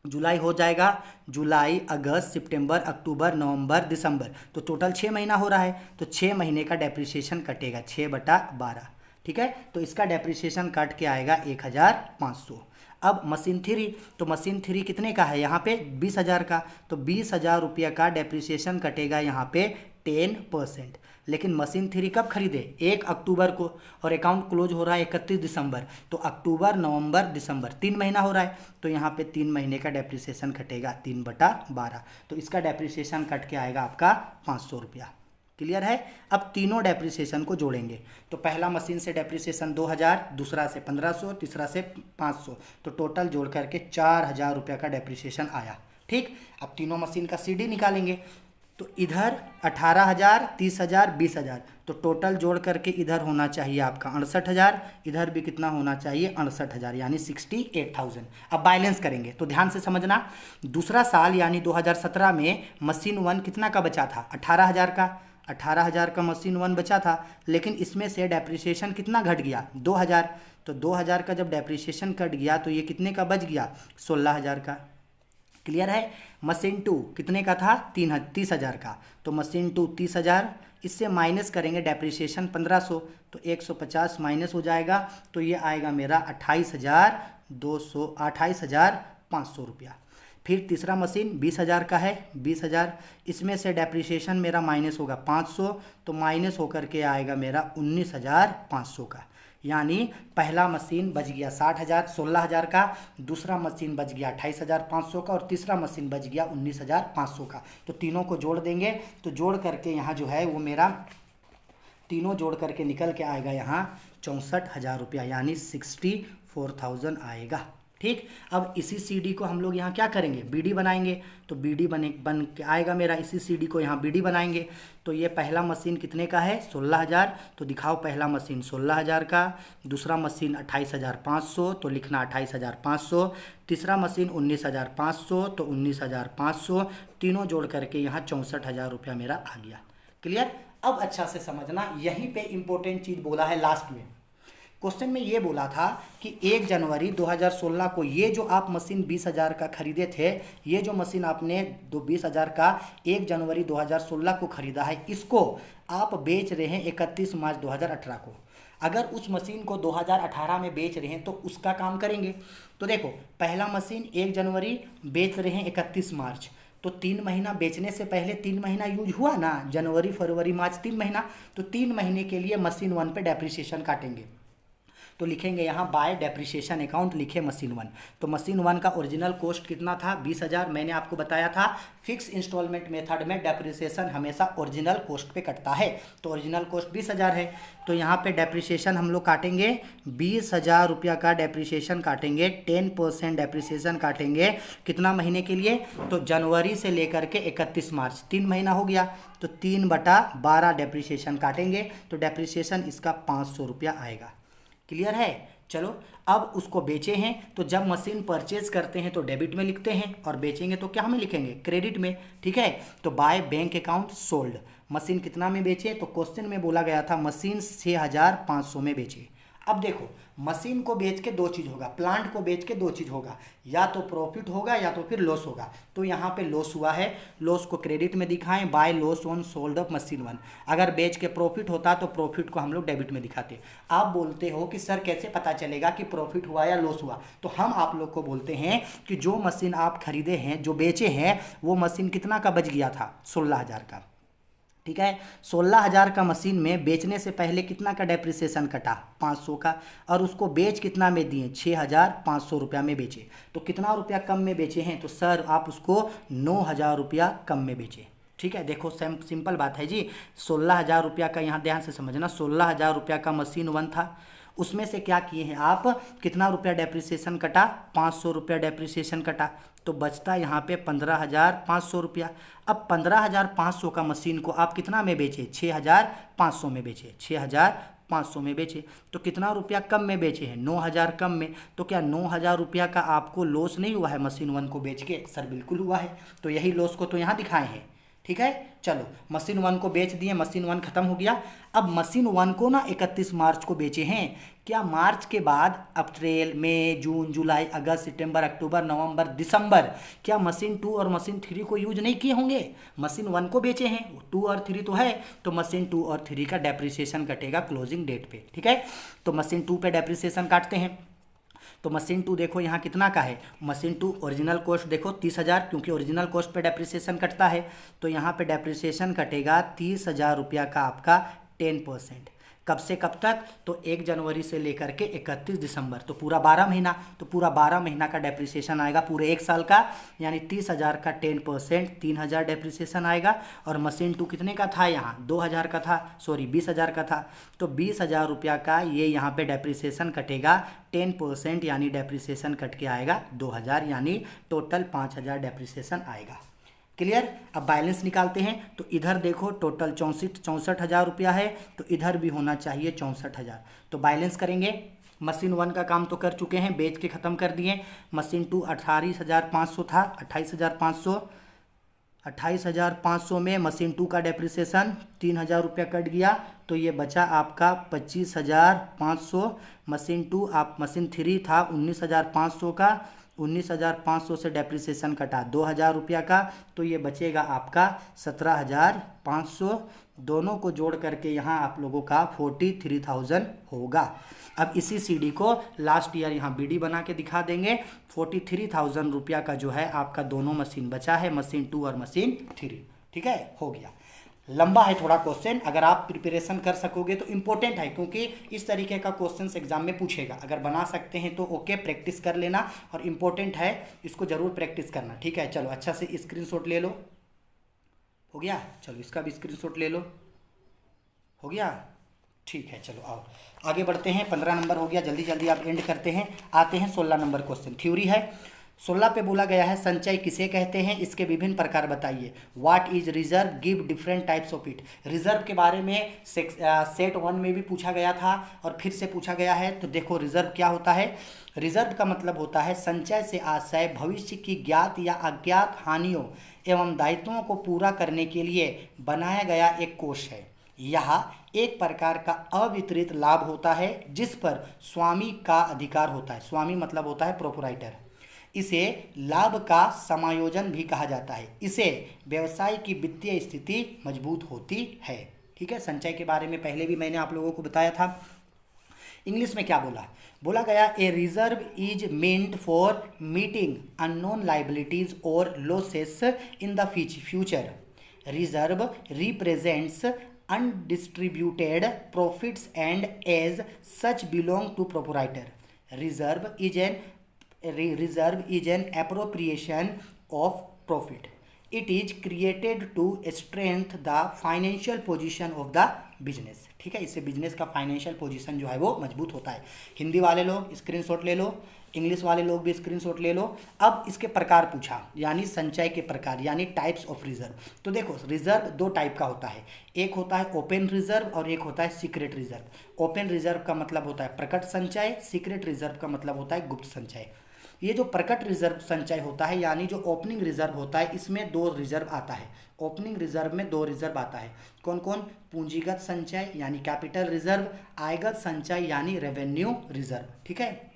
जुलाई हो जाएगा, जुलाई अगस्त सितंबर अक्टूबर नवंबर दिसंबर, तो टोटल 6 महीना हो रहा है। तो 6 महीने का डेप्रिसिएशन कटेगा 6/12, ठीक है। तो इसका डेप्रिसिएशन कट के आएगा 1,500। अब मशीन 3, तो मशीन 3 कितने का है, यहाँ पे 20,000 का, तो 20,000 रुपये का डेप्रिसिएशन कटेगा यहाँ पे 10%। लेकिन मशीन 3 कब खरीदे, 1 अक्टूबर को, और अकाउंट क्लोज हो रहा है 31 दिसंबर, तो अक्टूबर नवंबर दिसंबर 3 महीना हो रहा है। तो यहाँ पे 3 महीने का डेप्रिसिएशन कटेगा 3/12, तो इसका डेप्रिसिएशन कट के आएगा आपका 500 रुपया। क्लियर है। अब तीनों डेप्रिसिएशन को जोड़ेंगे, तो पहला मशीन से डेप्रिसिएशन 2,000, दूसरा से 1,500, तीसरा से 500, तो टोटल जोड़ करके 4,000 रुपये का डेप्रिसिएशन आया, ठीक। अब तीनों मशीन का CD निकालेंगे, तो इधर 18,000, 30,000, 20,000, तो टोटल जोड़ करके इधर होना चाहिए आपका 68,000, इधर भी कितना होना चाहिए 68,000, यानी 68,000। अब बैलेंस करेंगे तो ध्यान से समझना, दूसरा साल यानी 2017 में मशीन 1 कितना का बचा था, 18,000 का, 18,000 का मशीन 1 बचा था। लेकिन इसमें से डेप्रिसिएशन कितना घट गया, 2,000, तो 2,000 का जब डेप्रिसिएशन कट गया तो ये कितने का बच गया, 16,000 का। क्लियर है। मशीन 2 कितने का था, 30,000 का, तो मशीन 2 30,000, इससे माइनस करेंगे डेप्रिसिएशन 1,500, तो 150 माइनस हो जाएगा, तो ये आएगा मेरा 28,500 रुपया। फिर तीसरा मशीन 20,000 का है, 20,000, इसमें से डेप्रिसिएशन मेरा माइनस होगा 500, तो माइनस होकर के आएगा मेरा 19,500 का, यानी पहला मशीन बच गया 60,000 16,000 का, दूसरा मशीन बच गया 28,500 का, और तीसरा मशीन बच गया 19,500 का। तो तीनों को जोड़ देंगे, तो जोड़ करके यहाँ जो है वो मेरा तीनों जोड़ करके निकल के आएगा यहाँ 64,000 रुपया, यानी 64,000 आएगा, ठीक। अब इसी CD को हम लोग यहाँ क्या करेंगे, BD बनाएंगे, तो BD बन के आएगा मेरा, इसी CD को यहाँ BD बनाएंगे। तो ये पहला मशीन कितने का है, 16,000, तो दिखाओ पहला मशीन 16,000 का, दूसरा मशीन 28,500, तो लिखना 28,500, तीसरा मशीन 19,500, तो 19,500, तीनों जोड़ करके यहाँ 64,000 रुपया मेरा आ गया। क्लियर। अब अच्छा से समझना, यहीं पे इंपॉर्टेंट चीज़ बोला है लास्ट में। क्वेश्चन में ये बोला था कि 1 जनवरी 2016 को ये जो आप मशीन 20,000 का खरीदे थे, ये जो मशीन आपने 20,000 का 1 जनवरी 2016 को खरीदा है, इसको आप बेच रहे हैं 31 मार्च 2018 को। अगर उस मशीन को 2018 में बेच रहे हैं तो उसका काम करेंगे। तो देखो पहला मशीन 1 जनवरी बेच रहे हैं 31 मार्च, तो 3 महीना बेचने से पहले 3 महीना यूज हुआ ना, जनवरी फरवरी मार्च 3 महीना, तो 3 महीने के लिए मशीन 1 पे डेप्रिसिएशन काटेंगे। तो लिखेंगे यहाँ बाय डेप्रिसिएशन अकाउंट, लिखे मशीन 1। तो मशीन 1 का ओरिजिनल कॉस्ट कितना था, 20,000। मैंने आपको बताया था फिक्स इंस्टॉलमेंट मेथड में डेप्रिसिएशन हमेशा ओरिजिनल कॉस्ट पे कटता है, तो ओरिजिनल कॉस्ट 20,000 है। तो यहाँ पे डेप्रिसिएशन हम लोग काटेंगे 20,000 रुपया का डेप्रिसिएशन काटेंगे, 10% डेप्रिसिएशन काटेंगे कितना महीने के लिए, तो जनवरी से लेकर के 31 मार्च 3 महीना हो गया, तो 3/12 डेप्रिसिएशन काटेंगे, तो डेप्रिसिएशन इसका 500 रुपया आएगा। क्लियर है। चलो अब उसको बेचे हैं, तो जब मशीन परचेज करते हैं तो डेबिट में लिखते हैं, और बेचेंगे तो क्या में लिखेंगे, क्रेडिट में, ठीक है। तो by bank account sold, machine कितना में बेचे, तो क्वेश्चन में बोला गया था मशीन 6,500 में बेचे। अब देखो, मशीन को बेच के दो चीज़ होगा, प्लांट को बेच के दो चीज़ होगा, या तो प्रॉफिट होगा या तो फिर लॉस होगा। तो यहाँ पे लॉस हुआ है, लॉस को क्रेडिट में दिखाएं, by loss on sold off machine 1। अगर बेच के प्रॉफिट होता तो प्रॉफिट को हम लोग डेबिट में दिखाते। आप बोलते हो कि सर कैसे पता चलेगा कि प्रॉफिट हुआ या लॉस हुआ, तो हम आप लोग को बोलते हैं कि जो मशीन आप खरीदे हैं, जो बेचे हैं, वो मशीन कितना का बच गया था, 16,000 का। ठीक है, 16,000 का मशीन में बेचने से पहले कितना का डेप्रिसिएशन कटा, 500 का, और उसको बेच कितना में दिए, 6,500 रुपया में बेचे। तो कितना रुपया कम में बेचे हैं, तो सर आप उसको 9,000 रुपया कम में बेचे। ठीक है, देखो सिंपल बात है जी, 16,000 रुपया का, यहाँ ध्यान से समझना, 16,000 रुपया का मशीन 1 था, उसमें से क्या किए हैं आप, कितना रुपया डेप्रिसिएशन कटा, 500 रुपया डेप्रिसिएशन कटा, तो बचता यहाँ पे 15,500 रुपया। अब 15,500 का मशीन को आप कितना में बेचे, 6,500 में बेचे, 6,500 में बेचे। तो कितना रुपया कम में बेचे हैं, 9,000 कम में। तो क्या 9,000 रुपया का आपको लॉस नहीं हुआ है मशीन 1 को बेच के, सर बिल्कुल हुआ है। तो यही लॉस को तो यहाँ दिखाए हैं। ठीक है, चलो मशीन 1 को बेच दिए, मशीन 1 खत्म हो गया। अब मशीन 1 को ना 31 मार्च को बेचे हैं। क्या मार्च के बाद अप्रैल, मई, जून, जुलाई, अगस्त, सितंबर, अक्टूबर, नवंबर, दिसंबर, क्या मशीन 2 और मशीन 3 को यूज नहीं किए होंगे? मशीन 1 को बेचे हैं, 2 और 3 तो है, तो मशीन 2 और 3 का डेप्रिसिएशन कटेगा क्लोजिंग डेट पे। ठीक है, तो मशीन 2 पे डेप्रिसिएशन काटते हैं। तो मशीन 2 देखो यहाँ कितना का है, मशीन 2 ओरिजिनल कॉस्ट देखो 30,000, क्योंकि ओरिजिनल कॉस्ट पे डेप्रिसिएशन कटता है। तो यहाँ पे डेप्रिसिएशन कटेगा 30,000 रुपया का आपका 10%। कब से कब तक, तो 1 जनवरी से लेकर के 31 दिसंबर, तो पूरा 12 महीना। तो पूरा 12 महीना का डेप्रिसिएशन आएगा पूरे 1 साल का, यानी 30,000 का 10%, 3,000 डेप्रिसिएशन आएगा। और मशीन 2 कितने का था, यहाँ 2,000 का था, सॉरी 20,000 का था। तो 20,000 रुपया का ये यहाँ पे डेप्रिसिएशन कटेगा, 10%, यानी डेप्रिसिएशन कट के आएगा 2,000, यानी टोटल 5,000 डेप्रिसिएशन आएगा। क्लियर। अब बैलेंस निकालते हैं। तो इधर देखो टोटल 64,000 रुपया है, तो इधर भी होना चाहिए 64,000। तो बैलेंस करेंगे। मशीन 1 का काम तो कर चुके हैं, बेच के ख़त्म कर दिए। मशीन 2 28,500 था, 28,500 में मशीन 2 का डेप्रिसिएशन 3,000 रुपया कट गया, तो ये बचा आपका 25,500। मशीन 2 आप मशीन 3 था 19,500 का, 19,500 से डेप्रिसिएशन कटा 2,000 रुपया का, तो ये बचेगा आपका 17,500। दोनों को जोड़ करके यहाँ आप लोगों का 43,000 होगा। अब इसी सीडी को लास्ट ईयर यहाँ बीडी बना के दिखा देंगे। 43,000 रुपया का जो है आपका दोनों मशीन बचा है, मशीन 2 और मशीन 3। ठीक है, हो गया। लंबा है थोड़ा क्वेश्चन, अगर आप प्रिपरेशन कर सकोगे तो इम्पोर्टेंट है, क्योंकि इस तरीके का क्वेश्चन एग्जाम में पूछेगा। अगर बना सकते हैं तो ओके, प्रैक्टिस कर लेना, और इम्पोर्टेंट है, इसको जरूर प्रैक्टिस करना। ठीक है, चलो अच्छा से स्क्रीनशॉट ले लो। हो गया, चलो इसका भी स्क्रीनशॉट ले लो। हो गया, ठीक है, चलो आओ आगे बढ़ते हैं। 15 नंबर हो गया, जल्दी जल्दी आप एंड करते हैं। आते हैं 16 नंबर क्वेश्चन। थ्योरी है 16 पे बोला गया है संचय किसे कहते हैं, इसके विभिन्न प्रकार बताइए। What is reserve, give different types of it. Reserve के बारे में सेट 1 में भी पूछा गया था और फिर से पूछा गया है। तो देखो रिजर्व क्या होता है। रिजर्व का मतलब होता है संचय से आशय भविष्य की ज्ञात या अज्ञात हानियों एवं दायित्वों को पूरा करने के लिए बनाया गया एक कोष है। यह एक प्रकार का अवितरित लाभ होता है जिस पर स्वामी का अधिकार होता है। स्वामी मतलब होता है प्रोपराइटर। इसे लाभ का समायोजन भी कहा जाता है। इसे व्यवसाय की वित्तीय स्थिति मजबूत होती है। ठीक है, संचय के बारे में पहले भी मैंने आप लोगों को बताया था। इंग्लिश में क्या बोला गया, a reserve is meant for meeting unknown liabilities और losses in the future. Reserve represents undistributed profits and as such belong to proprietor. Reserve is an appropriation of profit. It is created to strengthen the financial position of the business. ठीक है, इससे business का financial position जो है वो मजबूत होता है। हिंदी वाले लोग स्क्रीनशॉट ले लो, इंग्लिश वाले लोग भी स्क्रीनशॉट ले लो। अब इसके प्रकार पूछा, यानी संचय के प्रकार, यानी टाइप्स ऑफ रिजर्व। तो देखो रिजर्व 2 टाइप का होता है, एक होता है ओपन रिजर्व और एक होता है सीक्रेट रिजर्व। ओपन रिजर्व का मतलब होता है प्रकट संचय, सीक्रेट रिजर्व का मतलब होता है गुप्त संचय। ये जो प्रकट रिजर्व संचय होता है यानी जो ओपनिंग रिजर्व होता है, इसमें 2 रिजर्व आता है। ओपनिंग रिजर्व में 2 रिजर्व आता है। कौन कौन? पूंजीगत संचय यानी कैपिटल रिजर्व, आयगत संचय यानी रेवेन्यू रिजर्व। ठीक है,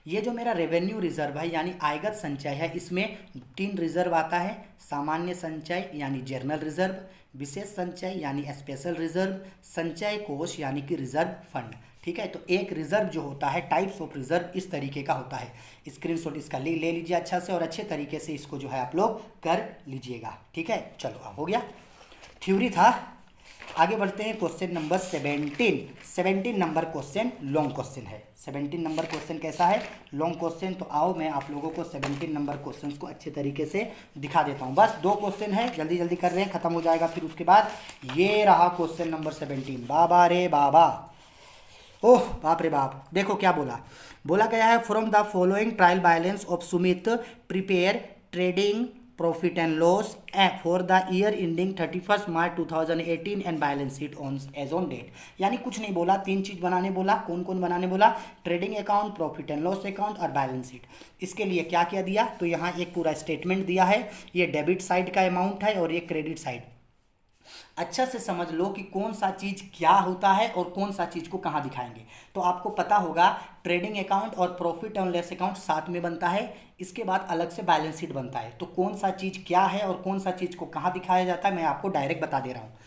ये जो मेरा रेवेन्यू रिजर्व है यानी आयगत संचय है, इसमें 3 रिजर्व आता है। सामान्य संचय यानी जनरल रिजर्व, विशेष संचय यानी स्पेशल रिजर्व, संचय कोष यानी कि रिजर्व फंड। ठीक है, तो एक रिजर्व जो होता है, टाइप्स ऑफ रिजर्व इस तरीके का होता है। स्क्रीनशॉट इसका ले लीजिए अच्छा से और अच्छे तरीके से इसको जो है आप लोग कर लीजिएगा। ठीक है, चलो अब हो गया, थ्योरी था। आगे बढ़ते हैं question number 17 number question long question है। 17 नंबर क्वेश्चन कैसा है? Long question. तो आओ मैं आप लोगों को 17 नंबर क्वेश्चन को अच्छे तरीके से दिखा देता हूँ। बस 2 क्वेश्चन है, जल्दी जल्दी कर रहे हैं, खत्म हो जाएगा फिर उसके बाद। ये रहा क्वेश्चन नंबर 17। बाबा रे बाबा, ओह बाप रे बाप, देखो क्या बोला गया है, from the following trial balance of Sumit prepare trading profit and loss for the year ending 31 March 2018 and balance sheet on as on date. यानी कुछ नहीं बोला, 3 चीज बनाने बोला। कौन कौन बनाने बोला? Trading account, profit and loss account और बैलेंस शीट। इसके लिए क्या क्या दिया? तो यहाँ एक पूरा स्टेटमेंट दिया है, ये डेबिट साइड का अमाउंट है और ये क्रेडिट साइड। अच्छा से समझ लो कि कौन सा चीज़ क्या होता है और कौन सा चीज़ को कहाँ दिखाएंगे। तो आपको पता होगा ट्रेडिंग अकाउंट और प्रॉफिट एंड लॉस अकाउंट साथ में बनता है, इसके बाद अलग से बैलेंस शीट बनता है। तो कौन सा चीज़ क्या है और कौन सा चीज़ को कहाँ दिखाया जाता है मैं आपको डायरेक्ट बता दे रहा हूँ।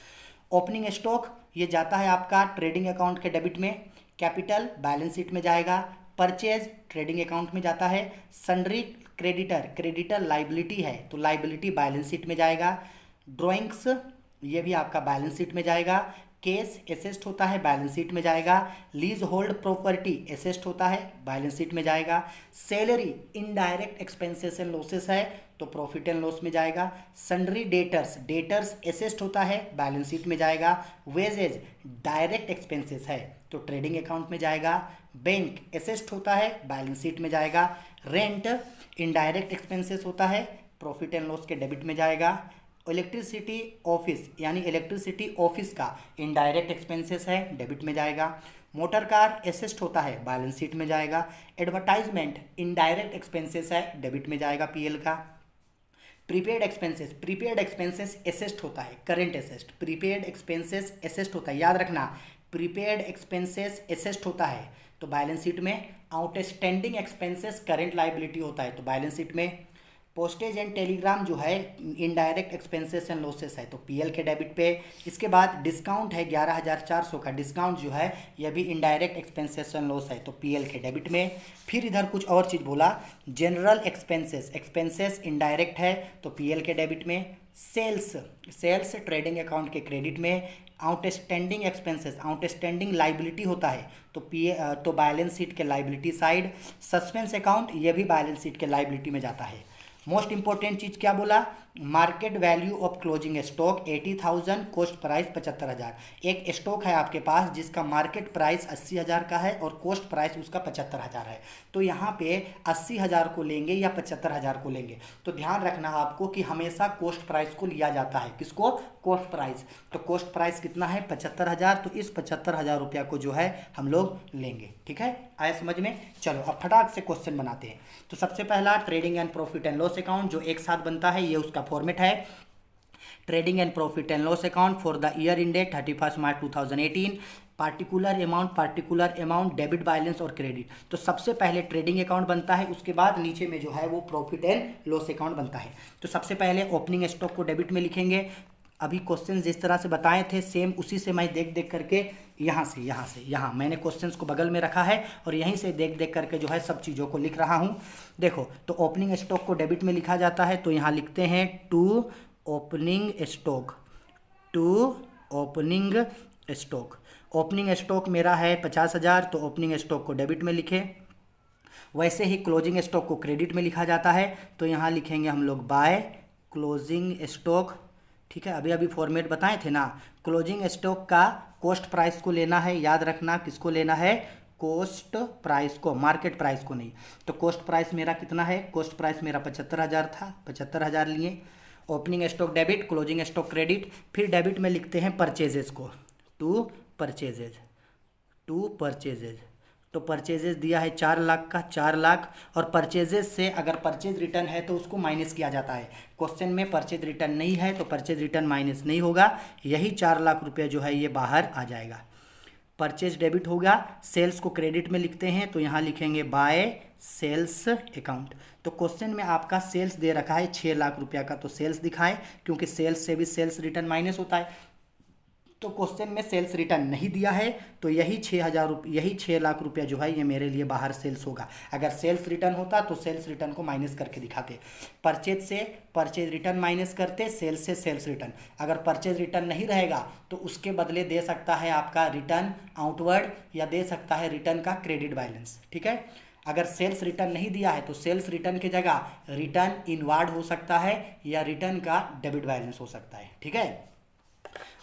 ओपनिंग स्टॉक ये जाता है आपका ट्रेडिंग अकाउंट के डेबिट में, कैपिटल बैलेंस शीट में जाएगा, परचेज ट्रेडिंग अकाउंट में जाता है, सन्ड्री क्रेडिटर लाइबिलिटी है तो लाइबिलिटी बैलेंस शीट में जाएगा, ड्रॉइंग्स ये भी आपका बैलेंस शीट में जाएगा, केस एसेस्ट होता है बैलेंस शीट में जाएगा, लीज होल्ड प्रॉपर्टी एसेस्ट होता है बैलेंस शीट में जाएगा, salary indirect expenses and losses है तो प्रॉफिट एंड लॉस में जाएगा, सन्ड्री डेटर्स एसेस्ट होता है बैलेंस शीट में जाएगा, वेजेज डायरेक्ट एक्सपेंसेस है तो ट्रेडिंग अकाउंट में जाएगा, बैंक एसेस्ट होता है बैलेंस शीट में जाएगा, रेंट इनडायरेक्ट एक्सपेंसेस होता है प्रॉफिट एंड लॉस के डेबिट में जाएगा, इलेक्ट्रिसिटी ऑफिस यानी इलेक्ट्रिसिटी ऑफिस का इनडायरेक्ट एक्सपेंसेस है डेबिट में जाएगा, मोटर कार एसेस्ट होता है बैलेंस शीट में जाएगा, एडवर्टाइजमेंट इनडायरेक्ट एक्सपेंसेस है डेबिट में जाएगा पीएल का, प्रीपेड एक्सपेंसेस एसेस्ट होता है current asset, prepaid expenses asset होता है, याद रखना प्रीपेड एक्सपेंसेस एसेस्ट होता है तो बैलेंस शीट में, आउटस्टैंडिंग एक्सपेंसेस करेंट लाइबिलिटी होता है तो बैलेंस शीट में, पोस्टेज एंड टेलीग्राम जो है इनडायरेक्ट एक्सपेंसेस एंड लॉसेस है तो पीएल के डेबिट पे। इसके बाद डिस्काउंट है 11,400 का डिस्काउंट जो है यह भी इनडायरेक्ट एक्सपेंसेस एंड लॉस है तो पीएल के डेबिट में। फिर इधर कुछ और चीज़ बोला, जनरल एक्सपेंसेस इनडायरेक्ट है तो पीएल के डेबिट में, सेल्स ट्रेडिंग अकाउंट के क्रेडिट में, आउटस्टैंडिंग एक्सपेंसेस आउटस्टैंडिंग लाइबिलिटी होता है तो बैलेंस शीट के लाइबिलिटी साइड, सस्पेंस अकाउंट ये भी बैलेंस शीट के लाइबिलिटी में जाता है। मोस्ट इंपॉर्टेंट चीज़ क्या बोला, market value of closing stock 80,000, cost price 75,000। एक स्टॉक है आपके पास जिसका मार्केट प्राइस 80,000 का है और कॉस्ट प्राइस उसका 75,000 है, तो यहाँ पे 80,000 को लेंगे या 75,000 को लेंगे। तो ध्यान रखना आपको कि हमेशा कॉस्ट प्राइस को लिया जाता है, किसको? Cost price. तो कॉस्ट प्राइस कितना है? 75,000, तो इस 75,000 रुपया को जो है हम लोग लेंगे। ठीक है, आया समझ में? चलो अब फटाक से क्वेश्चन बनाते हैं। तो सबसे पहला trading and profit and loss account जो एक साथ बनता है, ये उसका फॉर्मेट है, trading and profit and loss account for the year ended 31 March 2018, particular amount debit balance और क्रेडिट। तो सबसे पहले ट्रेडिंग अकाउंट बनता है, उसके बाद नीचे में जो है वो प्रॉफिट एंड लॉस अकाउंट बनता है। तो सबसे पहले ओपनिंग स्टॉक को डेबिट में लिखेंगे। अभी क्वेश्चन जिस तरह से बताए थे सेम उसी से मैं देख करके यहाँ मैंने क्वेश्चंस को बगल में रखा है और यहीं से देख करके जो है सब चीज़ों को लिख रहा हूँ। देखो, तो ओपनिंग स्टॉक को डेबिट में लिखा जाता है तो यहाँ लिखते हैं to opening stock. Opening stock मेरा है 50,000 तो ओपनिंग स्टॉक को डेबिट में लिखे। वैसे ही क्लोजिंग स्टॉक को क्रेडिट में लिखा जाता है तो यहाँ लिखेंगे हम लोग बाय क्लोजिंग स्टॉक। ठीक है, अभी फॉर्मेट बताए थे ना, क्लोजिंग स्टॉक का कॉस्ट प्राइस को लेना है, याद रखना किसको लेना है? कॉस्ट प्राइस को, मार्केट प्राइस को नहीं। तो कॉस्ट प्राइस मेरा कितना है? कॉस्ट प्राइस मेरा 75,000 था, 75,000 लिए। Opening stock debit, closing stock credit. फिर डेबिट में लिखते हैं परचेजेस को, टू परचेजेज। तो परचेजेस दिया है 4 लाख का, 4 लाख, और परचेजेस से अगर परचेज रिटर्न है तो उसको माइनस किया जाता है। क्वेश्चन में परचेज रिटर्न नहीं है तो परचेज रिटर्न माइनस नहीं होगा, यही 4 लाख रुपये जो है ये बाहर आ जाएगा। परचेज डेबिट होगा, सेल्स को क्रेडिट में लिखते हैं तो यहाँ लिखेंगे बाय सेल्स अकाउंट। तो क्वेश्चन में आपका सेल्स दे रखा है 6 लाख रुपया का, तो सेल्स दिखाएं, क्योंकि सेल्स से भी सेल्स रिटर्न माइनस होता है। तो क्वेश्चन में सेल्स रिटर्न नहीं दिया है तो यही 6,000 यही 6 लाख रुपया जो है ये मेरे लिए बाहर सेल्स होगा। अगर सेल्स रिटर्न होता तो सेल्स रिटर्न को माइनस करके दिखाते, परचेज से परचेज रिटर्न माइनस करते, सेल्स से सेल्स रिटर्न। अगर परचेज रिटर्न नहीं रहेगा तो उसके बदले दे सकता है आपका रिटर्न आउटवर्ड, या दे सकता है रिटर्न का क्रेडिट बैलेंस। ठीक है, अगर सेल्स रिटर्न नहीं दिया है तो सेल्स रिटर्न की जगह रिटर्न इनवार्ड हो सकता है या रिटर्न का डेबिट बैलेंस हो सकता है। ठीक है,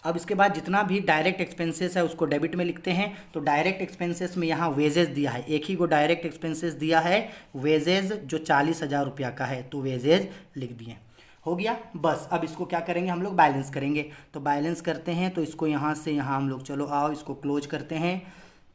अब इसके बाद जितना भी डायरेक्ट एक्सपेंसेस है उसको डेबिट में लिखते हैं। तो डायरेक्ट एक्सपेंसेस में यहाँ वेजेस दिया है, एक ही को डायरेक्ट एक्सपेंसेस दिया है, वेजेज जो 40,000 रुपया का है, तो वेजेज लिख दिए, हो गया। बस अब इसको क्या करेंगे हम लोग, बैलेंस करेंगे। तो बैलेंस करते हैं, तो इसको यहाँ से यहाँ हम लोग, चलो आओ इसको क्लोज करते हैं।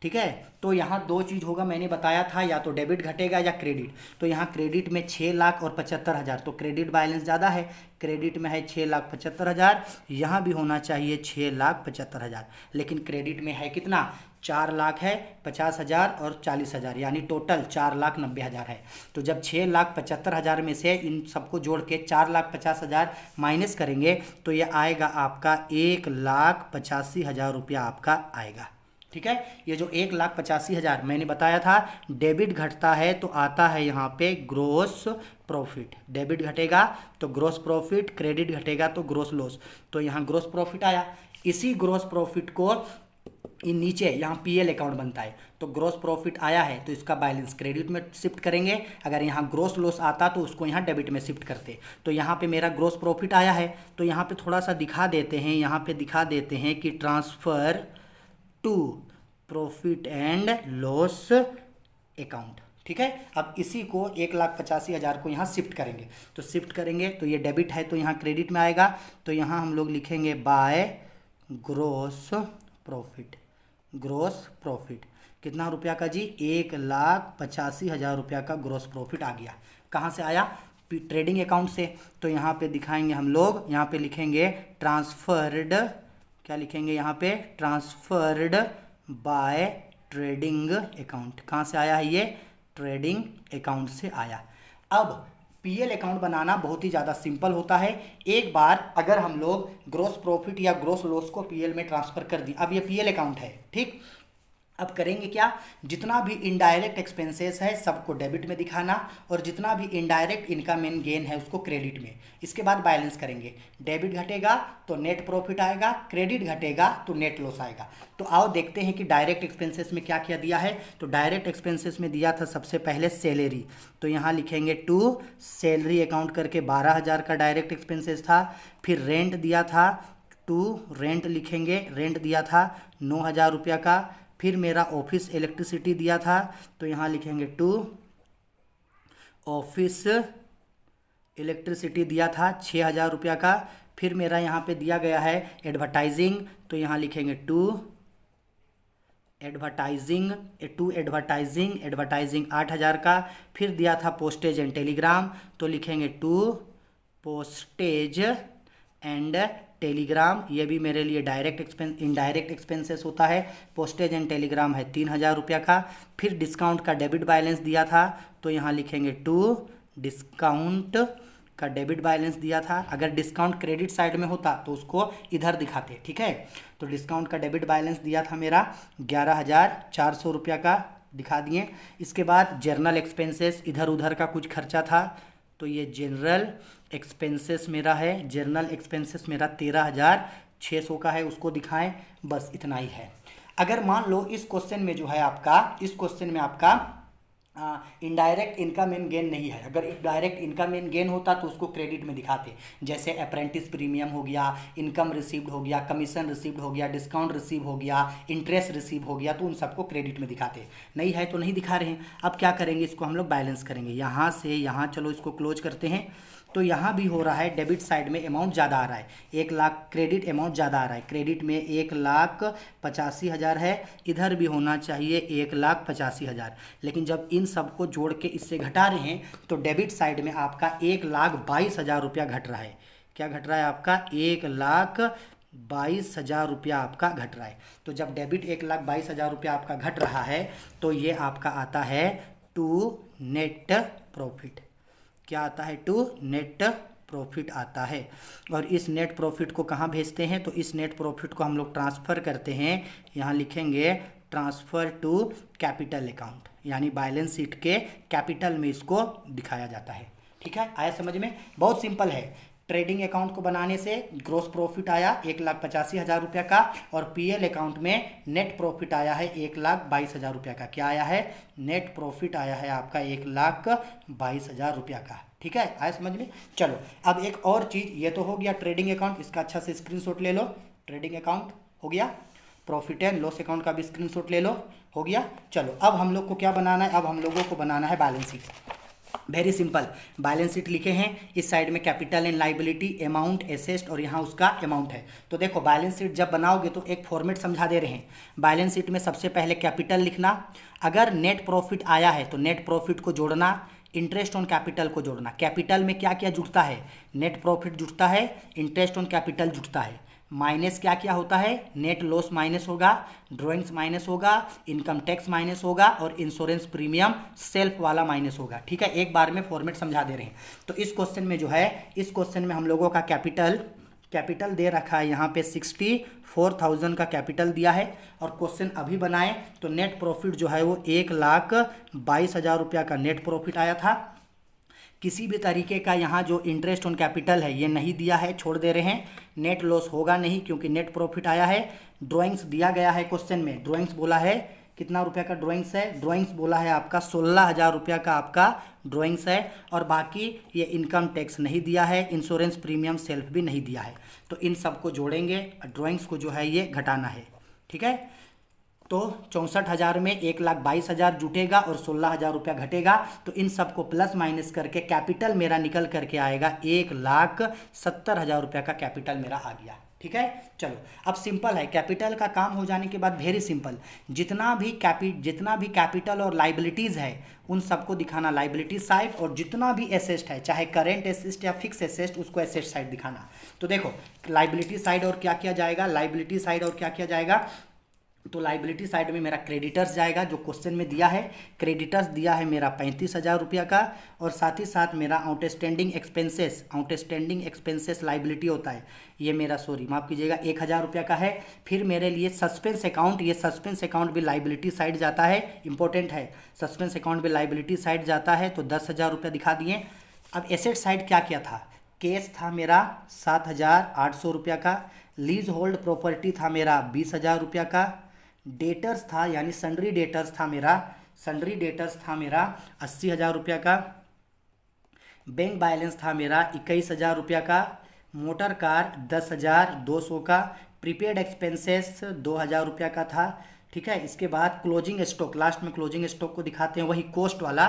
ठीक है, तो यहाँ 2 चीज़ होगा, मैंने बताया था, या तो डेबिट घटेगा या क्रेडिट। तो यहाँ क्रेडिट में 6 लाख और 75,000, तो क्रेडिट बैलेंस ज़्यादा है, क्रेडिट में है 6,75,000, यहाँ भी होना चाहिए 6,75,000, लेकिन क्रेडिट में है कितना, 4 लाख है, 50,000 और 40,000, यानी टोटल 4,90,000 है। तो जब 6,75,000 में से इन सबको जोड़ के 4,50,000 माइनस करेंगे तो ये आएगा आपका 1,85,000 रुपया आपका आएगा। ठीक है, ये जो 1,85,000 मैंने बताया था, डेबिट घटता है तो आता है यहाँ पे ग्रोस प्रॉफिट, डेबिट घटेगा तो ग्रोस प्रॉफिट, क्रेडिट घटेगा तो ग्रोस लॉस। तो यहाँ ग्रोस प्रॉफिट आया, इसी ग्रोस प्रॉफिट को इन नीचे यहाँ पीएल अकाउंट बनता है, तो ग्रोस प्रॉफिट आया है तो इसका बैलेंस क्रेडिट में शिफ्ट करेंगे। अगर यहाँ ग्रोस लॉस आता तो उसको यहाँ डेबिट में शिफ्ट करते। तो यहाँ पे मेरा ग्रोस प्रॉफिट आया है, तो यहाँ पे थोड़ा सा दिखा देते हैं, यहाँ पे दिखा देते हैं कि transfer to profit and loss account. ठीक है, अब इसी को 1,85,000 को यहाँ शिफ्ट करेंगे, तो शिफ्ट करेंगे तो ये डेबिट है तो यहाँ क्रेडिट में आएगा। तो यहाँ हम लोग लिखेंगे by gross profit, gross profit कितना रुपया का जी, 1,85,000 रुपया का ग्रोस प्रॉफिट आ गया। कहाँ से आया, ट्रेडिंग अकाउंट से। तो यहाँ पे दिखाएंगे हम लोग, यहाँ पे लिखेंगे ट्रांसफर्ड, क्या लिखेंगे यहाँ पे, ट्रांसफर्ड बाय ट्रेडिंग अकाउंट। कहाँ से आया है ये, ट्रेडिंग अकाउंट से आया। अब पीएल अकाउंट बनाना बहुत ही ज़्यादा सिंपल होता है। एक बार अगर हम लोग ग्रोस प्रॉफिट या ग्रोस लॉस को पीएल में ट्रांसफ़र कर दी, अब ये पीएल अकाउंट है, ठीक। अब करेंगे क्या, जितना भी इनडायरेक्ट एक्सपेंसेस है सबको डेबिट में दिखाना, और जितना भी इनडायरेक्ट इनकम एंड गेन है उसको क्रेडिट में। इसके बाद बैलेंस करेंगे, डेबिट घटेगा तो नेट प्रॉफिट आएगा, क्रेडिट घटेगा तो नेट लॉस आएगा। तो आओ देखते हैं कि डायरेक्ट एक्सपेंसेस में क्या क्या दिया है। तो डायरेक्ट एक्सपेंसेस में दिया था सबसे पहले सैलरी, तो यहाँ लिखेंगे टू सैलरी अकाउंट करके 12,000 का डायरेक्ट एक्सपेंसेस था। फिर रेंट दिया था, टू रेंट लिखेंगे, रेंट दिया था 9,000 रुपया का। फिर मेरा ऑफिस इलेक्ट्रिसिटी दिया था, तो यहाँ लिखेंगे टू ऑफिस इलेक्ट्रिसिटी दिया था 6,000 रुपया का। फिर मेरा यहाँ पे दिया गया है एडवर्टाइजिंग, तो यहाँ लिखेंगे टू एडवर्टाइजिंग, एडवर्टाइजिंग 8,000 का। फिर दिया था पोस्टेज एंड टेलीग्राम, तो लिखेंगे टू पोस्टेज एंड टेलीग्राम, ये भी मेरे लिए इनडायरेक्ट एक्सपेंसेस होता है। पोस्टेज एंड टेलीग्राम है 3,000 रुपया का। फिर डिस्काउंट का डेबिट बैलेंस दिया था, तो यहाँ लिखेंगे टू डिस्काउंट का डेबिट बैलेंस दिया था। अगर डिस्काउंट क्रेडिट साइड में होता तो उसको इधर दिखाते, ठीक है। तो डिस्काउंट का डेबिट बैलेंस दिया था मेरा 11,400 रुपया का, दिखा दिए। इसके बाद जर्नल एक्सपेंसेस, इधर उधर का कुछ खर्चा था, तो ये जनरल एक्सपेंसेस मेरा है। जर्नल एक्सपेंसेस मेरा 13,600 का है, उसको दिखाएं, बस इतना ही है। अगर मान लो इस क्वेश्चन में जो है आपका, इस क्वेश्चन में आपका इनडायरेक्ट इनकम एंड गेन नहीं है। अगर डायरेक्ट इनकम एंड गेन होता तो उसको क्रेडिट में दिखाते, जैसे अप्रेंटिस प्रीमियम हो गया, इनकम रिसीव्ड हो गया, कमीशन रिसीव्ड हो गया, डिस्काउंट रिसीव हो गया, इंटरेस्ट रिसीव हो गया, तो उन सबको क्रेडिट में दिखाते। नहीं है तो नहीं दिखा रहे हैं। अब क्या करेंगे, इसको हम लोग बैलेंस करेंगे। यहाँ से यहाँ, चलो इसको क्लोज करते हैं। तो यहाँ भी हो रहा है डेबिट साइड में अमाउंट ज़्यादा आ रहा है, 1,00,000 क्रेडिट अमाउंट ज़्यादा आ रहा है, क्रेडिट में 1,85,000 है, इधर भी होना चाहिए 1,85,000। लेकिन जब इन सबको जोड़ के इससे घटा रहे हैं तो डेबिट साइड में आपका 1,22,000 रुपया घट रहा है। क्या घट रहा है आपका? 1,22,000 रुपया आपका घट रहा है। तो जब डेबिट 1,22,000 रुपया आपका घट रहा है तो ये आपका आता है टू नेट प्रॉफिट। क्या आता है? टू नेट प्रॉफिट आता है। और इस नेट प्रॉफिट को कहाँ भेजते हैं? तो इस नेट प्रॉफिट को हम लोग ट्रांसफ़र करते हैं, यहाँ लिखेंगे ट्रांसफ़र टू कैपिटल अकाउंट, यानी बैलेंस शीट के कैपिटल में इसको दिखाया जाता है। ठीक है, आया समझ में? बहुत सिंपल है। ट्रेडिंग अकाउंट को बनाने से ग्रोस प्रॉफिट आया 1,85,000 रुपये का, और पीएल अकाउंट में नेट प्रॉफिट आया है 1,22,000 रुपये का। क्या आया है? नेट प्रॉफिट आया है आपका 1,22,000 रुपये का। ठीक है, आया समझ में? चलो अब एक और चीज़, ये तो हो गया ट्रेडिंग अकाउंट, इसका अच्छा से स्क्रीनशॉट ले लो। ट्रेडिंग अकाउंट हो गया, प्रॉफिट एंड लॉस अकाउंट का भी स्क्रीनशॉट ले लो, हो गया। चलो अब हम लोग को क्या बनाना है? अब हम लोगों को बनाना है balance sheet. Very simple, balance sheet लिखे हैं, इस साइड में capital and liability, amount, asset, और यहाँ उसका अमाउंट है। तो देखो बैलेंस शीट जब बनाओगे तो एक फॉर्मेट समझा दे रहे हैं। बैलेंस शीट में सबसे पहले कैपिटल लिखना, अगर नेट प्रॉफिट आया है तो नेट प्रॉफिट को जोड़ना, इंटरेस्ट ऑन कैपिटल को जोड़ना। कैपिटल में क्या क्या जुड़ता है? नेट प्रॉफिट जुड़ता है, इंटरेस्ट ऑन कैपिटल जुड़ता है, माइनस क्या क्या होता है? नेट लॉस माइनस होगा, ड्रॉइंग्स माइनस होगा, इनकम टैक्स माइनस होगा, और इंश्योरेंस प्रीमियम सेल्फ वाला माइनस होगा। ठीक है, एक बार में फॉर्मेट समझा दे रहे हैं। तो इस क्वेश्चन में जो है, इस क्वेश्चन में हम लोगों का कैपिटल दे रखा है, यहाँ पे 64,000 का कैपिटल दिया है, और क्वेश्चन अभी बनाए तो नेट प्रॉफिट जो है वो 1,22,000 रुपया का नेट प्रॉफिट आया था। किसी भी तरीके का यहाँ जो इंटरेस्ट ऑन कैपिटल है ये नहीं दिया है, छोड़ दे रहे हैं। नेट लॉस होगा नहीं क्योंकि नेट प्रॉफिट आया है। ड्राइंग्स दिया गया है क्वेश्चन में, ड्राइंग्स बोला है कितना रुपया का ड्राइंग्स है? ड्राइंग्स बोला है आपका 16,000 रुपया का आपका ड्राइंग्स है, और बाकी ये इनकम टैक्स नहीं दिया है, इंश्योरेंस प्रीमियम सेल्फ भी नहीं दिया है। तो इन सबको जोड़ेंगे, ड्राइंग्स को जो है ये घटाना है। ठीक है, तो 64,000 में 1,22,000 जुटेगा और 16,000 रुपया घटेगा। तो इन सबको प्लस माइनस करके कैपिटल मेरा निकल करके आएगा 1,70,000 रुपया का कैपिटल मेरा आ गया। ठीक है, चलो अब सिंपल है, कैपिटल का काम हो जाने के बाद वेरी सिंपल, जितना भी कैपिटल और लाइबिलिटीज़ है उन सबको दिखाना लाइबिलिटी साइड, और जितना भी एसेट है चाहे करेंट एसेट या फिक्स एसेट उसको एसेट साइड दिखाना। तो देखो लाइबिलिटी साइड और क्या किया जाएगा? लाइबिलिटी साइड और क्या किया जाएगा? तो लाइबिलिटी साइड में मेरा क्रेडिटर्स जाएगा, जो क्वेश्चन में दिया है। क्रेडिटर्स दिया है मेरा 35,000 रुपया का, और साथ ही साथ मेरा आउटस्टैंडिंग एक्सपेंसेस लाइबिलिटी होता है, ये मेरा माफ़ कीजिएगा 1,000 रुपया का है। फिर मेरे लिए सस्पेंस अकाउंट, ये सस्पेंस अकाउंट भी लाइबिलिटी साइड जाता है, इंपॉर्टेंट है, सस्पेंस अकाउंट भी लाइबिलिटी साइड जाता है, तो 10,000 रुपया दिखा दिए। अब एसेट साइड क्या क्या था? कैश था मेरा 7,800 रुपया का, लीज होल्ड प्रॉपर्टी था मेरा 20,000 रुपया का, डेटर्स था यानी सन्ड्री डेटर्स था मेरा 80,000 रुपया का, बैंक बैलेंस था मेरा 21,000 रुपया का, मोटर कार 10,200 का, प्रीपेड एक्सपेंसेस 2,000 रुपया का था। ठीक है, इसके बाद क्लोजिंग स्टॉक, लास्ट में क्लोजिंग स्टॉक को दिखाते हैं, वही कोस्ट वाला।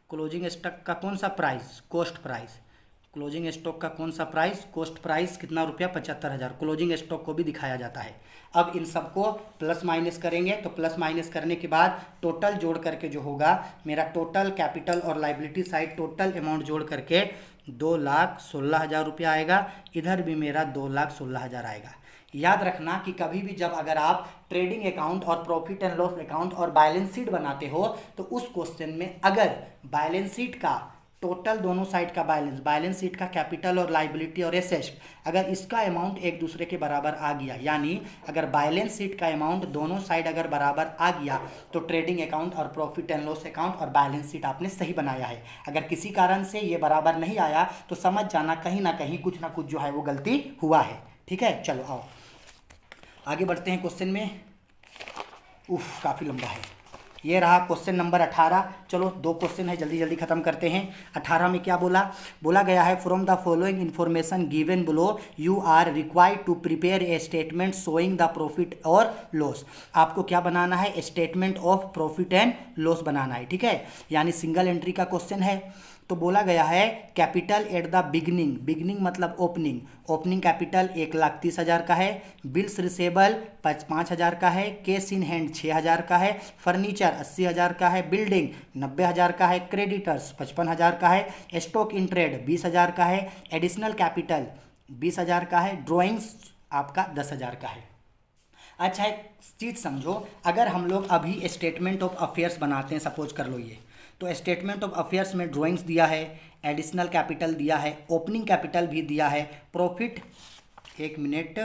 क्लोजिंग स्टॉक का कौन सा price? Coast price. Closing stock का कौन सा प्राइस? कोस्ट प्राइस कितना रुपया? 75,000। क्लोजिंग स्टॉक को भी दिखाया जाता है। अब इन सबको प्लस माइनस करेंगे, तो प्लस माइनस करने के बाद टोटल जोड़ करके जो होगा मेरा टोटल कैपिटल और लाइबिलिटी साइड टोटल अमाउंट जोड़ करके 2,16,000 रुपया आएगा। इधर भी मेरा 2,16,000 आएगा। याद रखना कि कभी भी जब अगर आप ट्रेडिंग अकाउंट और प्रॉफिट एंड लॉस अकाउंट और बैलेंस शीट बनाते हो तो उस क्वेश्चन में अगर बैलेंस शीट का टोटल दोनों साइड का बैलेंस शीट का कैपिटल और लाइबिलिटी और एसेट, अगर इसका अमाउंट एक दूसरे के बराबर आ गया, यानी अगर बैलेंस शीट का अमाउंट दोनों साइड अगर बराबर आ गया तो ट्रेडिंग अकाउंट और प्रॉफिट एंड लॉस अकाउंट और बैलेंस शीट आपने सही बनाया है। अगर किसी कारण से ये बराबर नहीं आया तो समझ जाना कहीं ना कहीं कुछ ना कुछ जो है वो गलती हुआ है। ठीक है, चलो आओ आगे बढ़ते हैं क्वेश्चन में। काफ़ी लंबा है। ये रहा क्वेश्चन नंबर 18। चलो 2 क्वेश्चन है, जल्दी जल्दी खत्म करते हैं। 18 में क्या बोला गया है? From the following information given below you are required to prepare a statement showing the profit और लॉस। आपको क्या बनाना है? Statement of profit and loss बनाना है। ठीक है, यानी सिंगल एंट्री का क्वेश्चन है। तो बोला गया है capital at the beginning, beginning मतलब ओपनिंग, ओपनिंग कैपिटल 1,30,000 का है, बिल्स रिसेबल 5,000 का है, कैश इन हैंड 6,000 का है, फर्नीचर 80,000 का है, बिल्डिंग 90,000 का है, क्रेडिटर्स 55,000 का है, स्टॉक इन ट्रेड 20,000 का है, एडिशनल कैपिटल 20,000 का है, ड्राइंग्स आपका 10,000 का है। अच्छा एक चीज़ समझो, अगर हम लोग अभी स्टेटमेंट ऑफ अफेयर्स बनाते हैं, सपोज कर लो ये, तो स्टेटमेंट ऑफ अफेयर्स में ड्राइंग्स दिया है, एडिशनल कैपिटल दिया है, ओपनिंग कैपिटल भी दिया है, प्रॉफिट, एक मिनट,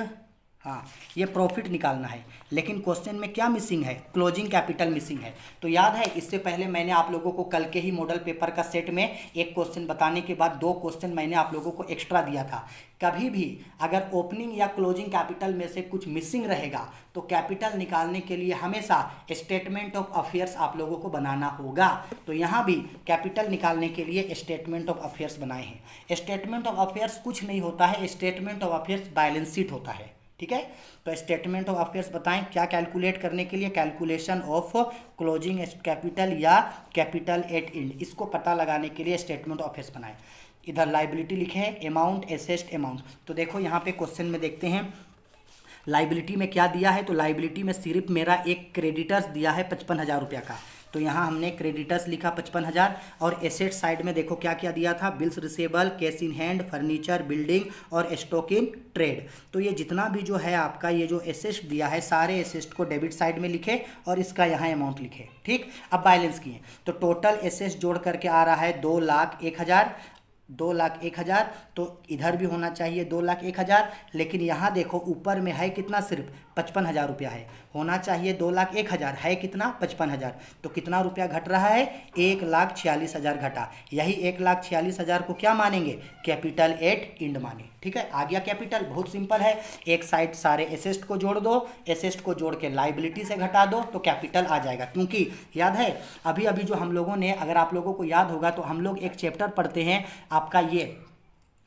हाँ ये प्रॉफिट निकालना है, लेकिन क्वेश्चन में क्या मिसिंग है, क्लोजिंग कैपिटल मिसिंग है। तो याद है इससे पहले मैंने आप लोगों को कल के ही मॉडल पेपर का सेट में एक क्वेश्चन बताने के बाद 2 क्वेश्चन मैंने आप लोगों को एक्स्ट्रा दिया था। कभी भी अगर ओपनिंग या क्लोजिंग कैपिटल में से कुछ मिसिंग रहेगा तो कैपिटल निकालने के लिए हमेशा स्टेटमेंट ऑफ अफेयर्स आप लोगों को बनाना होगा। तो यहाँ भी कैपिटल निकालने के लिए स्टेटमेंट ऑफ अफेयर्स बनाए हैं। स्टेटमेंट ऑफ अफेयर्स कुछ नहीं होता है, statement of affairs balance sheet होता है, ठीक है। तो स्टेटमेंट ऑफ अफेयर्स बताएं क्या कैलकुलेट करने के लिए, कैलकुलेशन ऑफ क्लोजिंग कैपिटल या कैपिटल एट एंड, इसको पता लगाने के लिए स्टेटमेंट ऑफ अफेयर्स बनाएं। इधर लाइबिलिटी लिखे हैं, अमाउंट, एसेस्ट, अमाउंट। तो देखो यहाँ पे क्वेश्चन में देखते हैं लाइबिलिटी में क्या दिया है। तो लाइबिलिटी में सिर्फ मेरा एक क्रेडिटर्स दिया है 55,000 रुपये का, तो यहाँ हमने क्रेडिटर्स लिखा 55,000। और एसेट साइड में देखो क्या क्या दिया था, bills receivable, cash in hand, furniture, building और स्टॉक इन ट्रेड। तो ये जितना भी जो है आपका ये जो एसेट दिया है, सारे एसेट को डेबिट साइड में लिखे और इसका यहाँ अमाउंट लिखे, ठीक। अब बैलेंस किए तो टोटल एसेट जोड़ करके आ रहा है 2,01,000, 2,01,000। तो इधर भी होना चाहिए 2,01,000, लेकिन यहाँ देखो ऊपर में है कितना, सिर्फ 55,000 रुपया है, होना चाहिए 2,01,000, है कितना 55,000। तो कितना रुपया घट रहा है, 1,46,000 घटा। यही 1,46,000 को क्या मानेंगे, कैपिटल एट इंड माने, ठीक है। आ गया कैपिटल, बहुत सिंपल है। एक साइड सारे एसेट को जोड़ दो, एसेट को जोड़ के लाइबिलिटी से घटा दो तो कैपिटल आ जाएगा। क्योंकि याद है अभी अभी जो हम लोगों ने, अगर आप लोगों को याद होगा तो हम लोग एक चैप्टर पढ़ते हैं आपका ये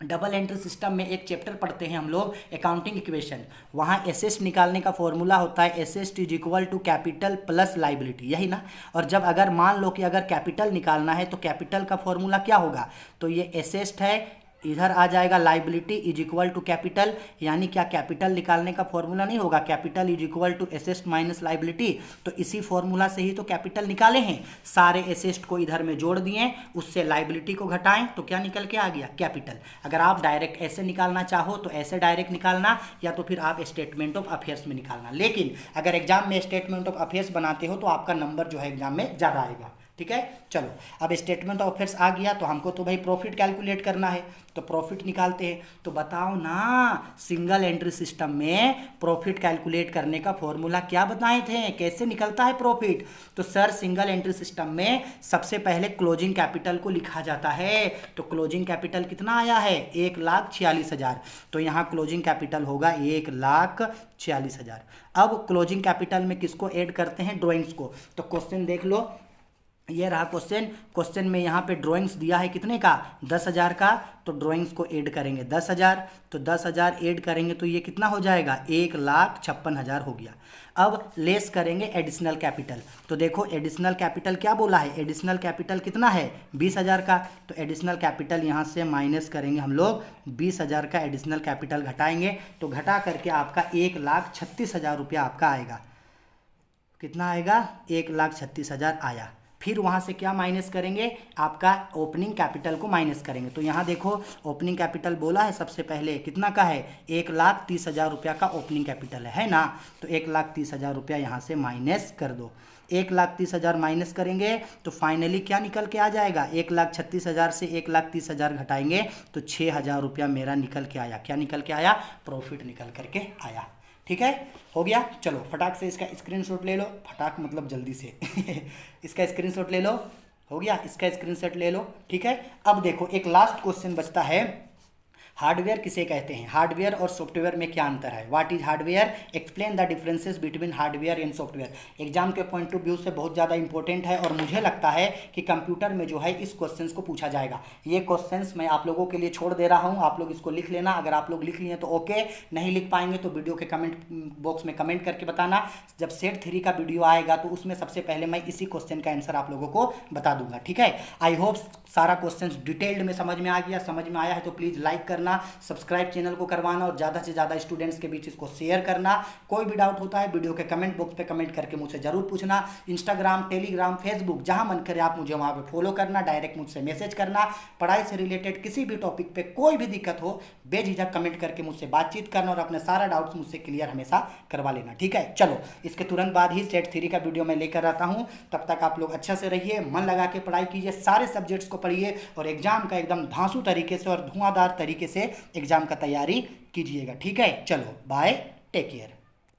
डबल एंट्री सिस्टम में एक चैप्टर पढ़ते हैं हम लोग, अकाउंटिंग इक्वेशन। वहाँ एसेट निकालने का फॉर्मूला होता है asset is equal to capital plus liability, यही ना। और जब अगर मान लो कि अगर कैपिटल निकालना है तो कैपिटल का फॉर्मूला क्या होगा, तो ये एसेट है, इधर आ जाएगा liability is equal to capital, यानी क्या कैपिटल निकालने का फॉर्मूला नहीं होगा, capital is equal to asset minus liability. तो इसी फॉर्मूला से ही तो कैपिटल निकाले हैं, सारे एसेट को इधर में जोड़ दिए, उससे लाइबिलिटी को घटाएं तो क्या निकल के आ गया, कैपिटल। अगर आप डायरेक्ट ऐसे निकालना चाहो तो ऐसे डायरेक्ट निकालना, या तो फिर आप स्टेटमेंट ऑफ अफेयर्स में निकालना। लेकिन अगर एग्जाम में स्टेटमेंट ऑफ अफेयर्स बनाते हो तो आपका नंबर जो है एग्जाम में ज़्यादा आएगा, ठीक है। चलो अब स्टेटमेंट ऑफ अफेयर्स आ गया तो हमको तो भाई प्रॉफिट कैलकुलेट करना है, तो प्रॉफिट निकालते हैं। तो बताओ ना, सिंगल एंट्री सिस्टम में प्रॉफिट कैलकुलेट करने का फॉर्मूला क्या बताए थे, कैसे निकलता है प्रॉफिट। तो सर सिंगल एंट्री सिस्टम में सबसे पहले क्लोजिंग कैपिटल को लिखा जाता है। तो क्लोजिंग कैपिटल कितना आया है, 1,46,000। तो यहाँ क्लोजिंग कैपिटल होगा 1,46,000। अब क्लोजिंग कैपिटल में किसको ऐड करते हैं, ड्राइंग्स को। तो क्वेश्चन देख लो, ये रहा क्वेश्चन। क्वेश्चन में यहाँ पे ड्राइंग्स दिया है कितने का, 10,000 का। तो ड्राइंग्स को ऐड करेंगे 10,000, तो 10,000 ऐड करेंगे तो ये कितना हो जाएगा, 1,56,000 हो गया। अब लेस करेंगे एडिशनल कैपिटल। तो देखो एडिशनल कैपिटल क्या बोला है, एडिशनल कैपिटल कितना है, 20,000 का। तो एडिशनल कैपिटल यहाँ से माइनस करेंगे हम लोग, 20,000 का एडिशनल कैपिटल घटाएंगे तो घटा करके आपका 1,36,000 रुपया आपका आएगा। कितना आएगा, 1,36,000 आया। फिर वहाँ से क्या माइनस करेंगे, आपका ओपनिंग कैपिटल को माइनस करेंगे। तो यहाँ देखो ओपनिंग कैपिटल बोला है सबसे पहले कितना का है, 1,30,000 रुपया का ओपनिंग कैपिटल है ना। तो 1,30,000 रुपया यहाँ से माइनस कर दो। 1,30,000 माइनस करेंगे तो फाइनली क्या निकल के आ जाएगा, 1,36,000 से 1,30,000 घटाएंगे तो 6,000 रुपया मेरा निकल के आया। क्या निकल के आया, प्रॉफिट निकल करके आया, ठीक है। हो गया, चलो फटाक से इसका स्क्रीनशॉट ले लो, फटाक मतलब जल्दी से इसका स्क्रीनशॉट ले लो, हो गया, इसका स्क्रीनशॉट ले लो, ठीक है। अब देखो एक लास्ट क्वेश्चन बचता है, हार्डवेयर किसे कहते हैं, हार्डवेयर और सॉफ्टवेयर में क्या अंतर है, what is hardware, explain the differences between hardware and software. Exam के पॉइंट ऑफ व्यू से बहुत ज़्यादा इंपॉर्टेंट है और मुझे लगता है कि कंप्यूटर में जो है इस क्वेश्चंस को पूछा जाएगा। ये क्वेश्चंस मैं आप लोगों के लिए छोड़ दे रहा हूँ, आप लोग इसको लिख लेना। अगर आप लोग लिख लिए तो ओके, नहीं लिख पाएंगे तो वीडियो के कमेंट बॉक्स में कमेंट करके बताना। जब सेट 3 का वीडियो आएगा तो उसमें सबसे पहले मैं इसी क्वेश्चन का आंसर आप लोगों को बता दूंगा, ठीक है। आई होप सारा क्वेश्चन डिटेल्ड में समझ में आ गया। समझ में आया है तो प्लीज़ लाइक करना, सब्सक्राइब चैनल को करवाना और ज़्यादा से ज़्यादा स्टूडेंट्स के बीच इसको शेयर करना। कोई भी डाउट होता है वीडियो के कमेंट बॉक्स पे कमेंट करके मुझसे जरूर पूछना। इंस्टाग्राम, टेलीग्राम, फेसबुक जहां मन करे आप मुझे वहां पे फॉलो करना, डायरेक्ट मुझसे मैसेज करना। पढ़ाई से रिलेटेड किसी भी टॉपिक पे कोई भी दिक्कत हो बेझिझक कमेंट करके मुझसे बातचीत करना और अपने सारा डाउट्स मुझसे क्लियर हमेशा करवा लेना, ठीक है। चलो इसके तुरंत बाद ही सेट 3 का वीडियो मैं लेकर आता हूँ। तब तक आप लोग अच्छा से रहिए, मन लगा के पढ़ाई कीजिए, सारे सब्जेक्ट्स को पढ़िए और एग्जाम का एकदम धांसू तरीके से और धुआंधार तरीके से एग्जाम का तैयारी कीजिएगा, ठीक है। चलो बाय, टेक केयर।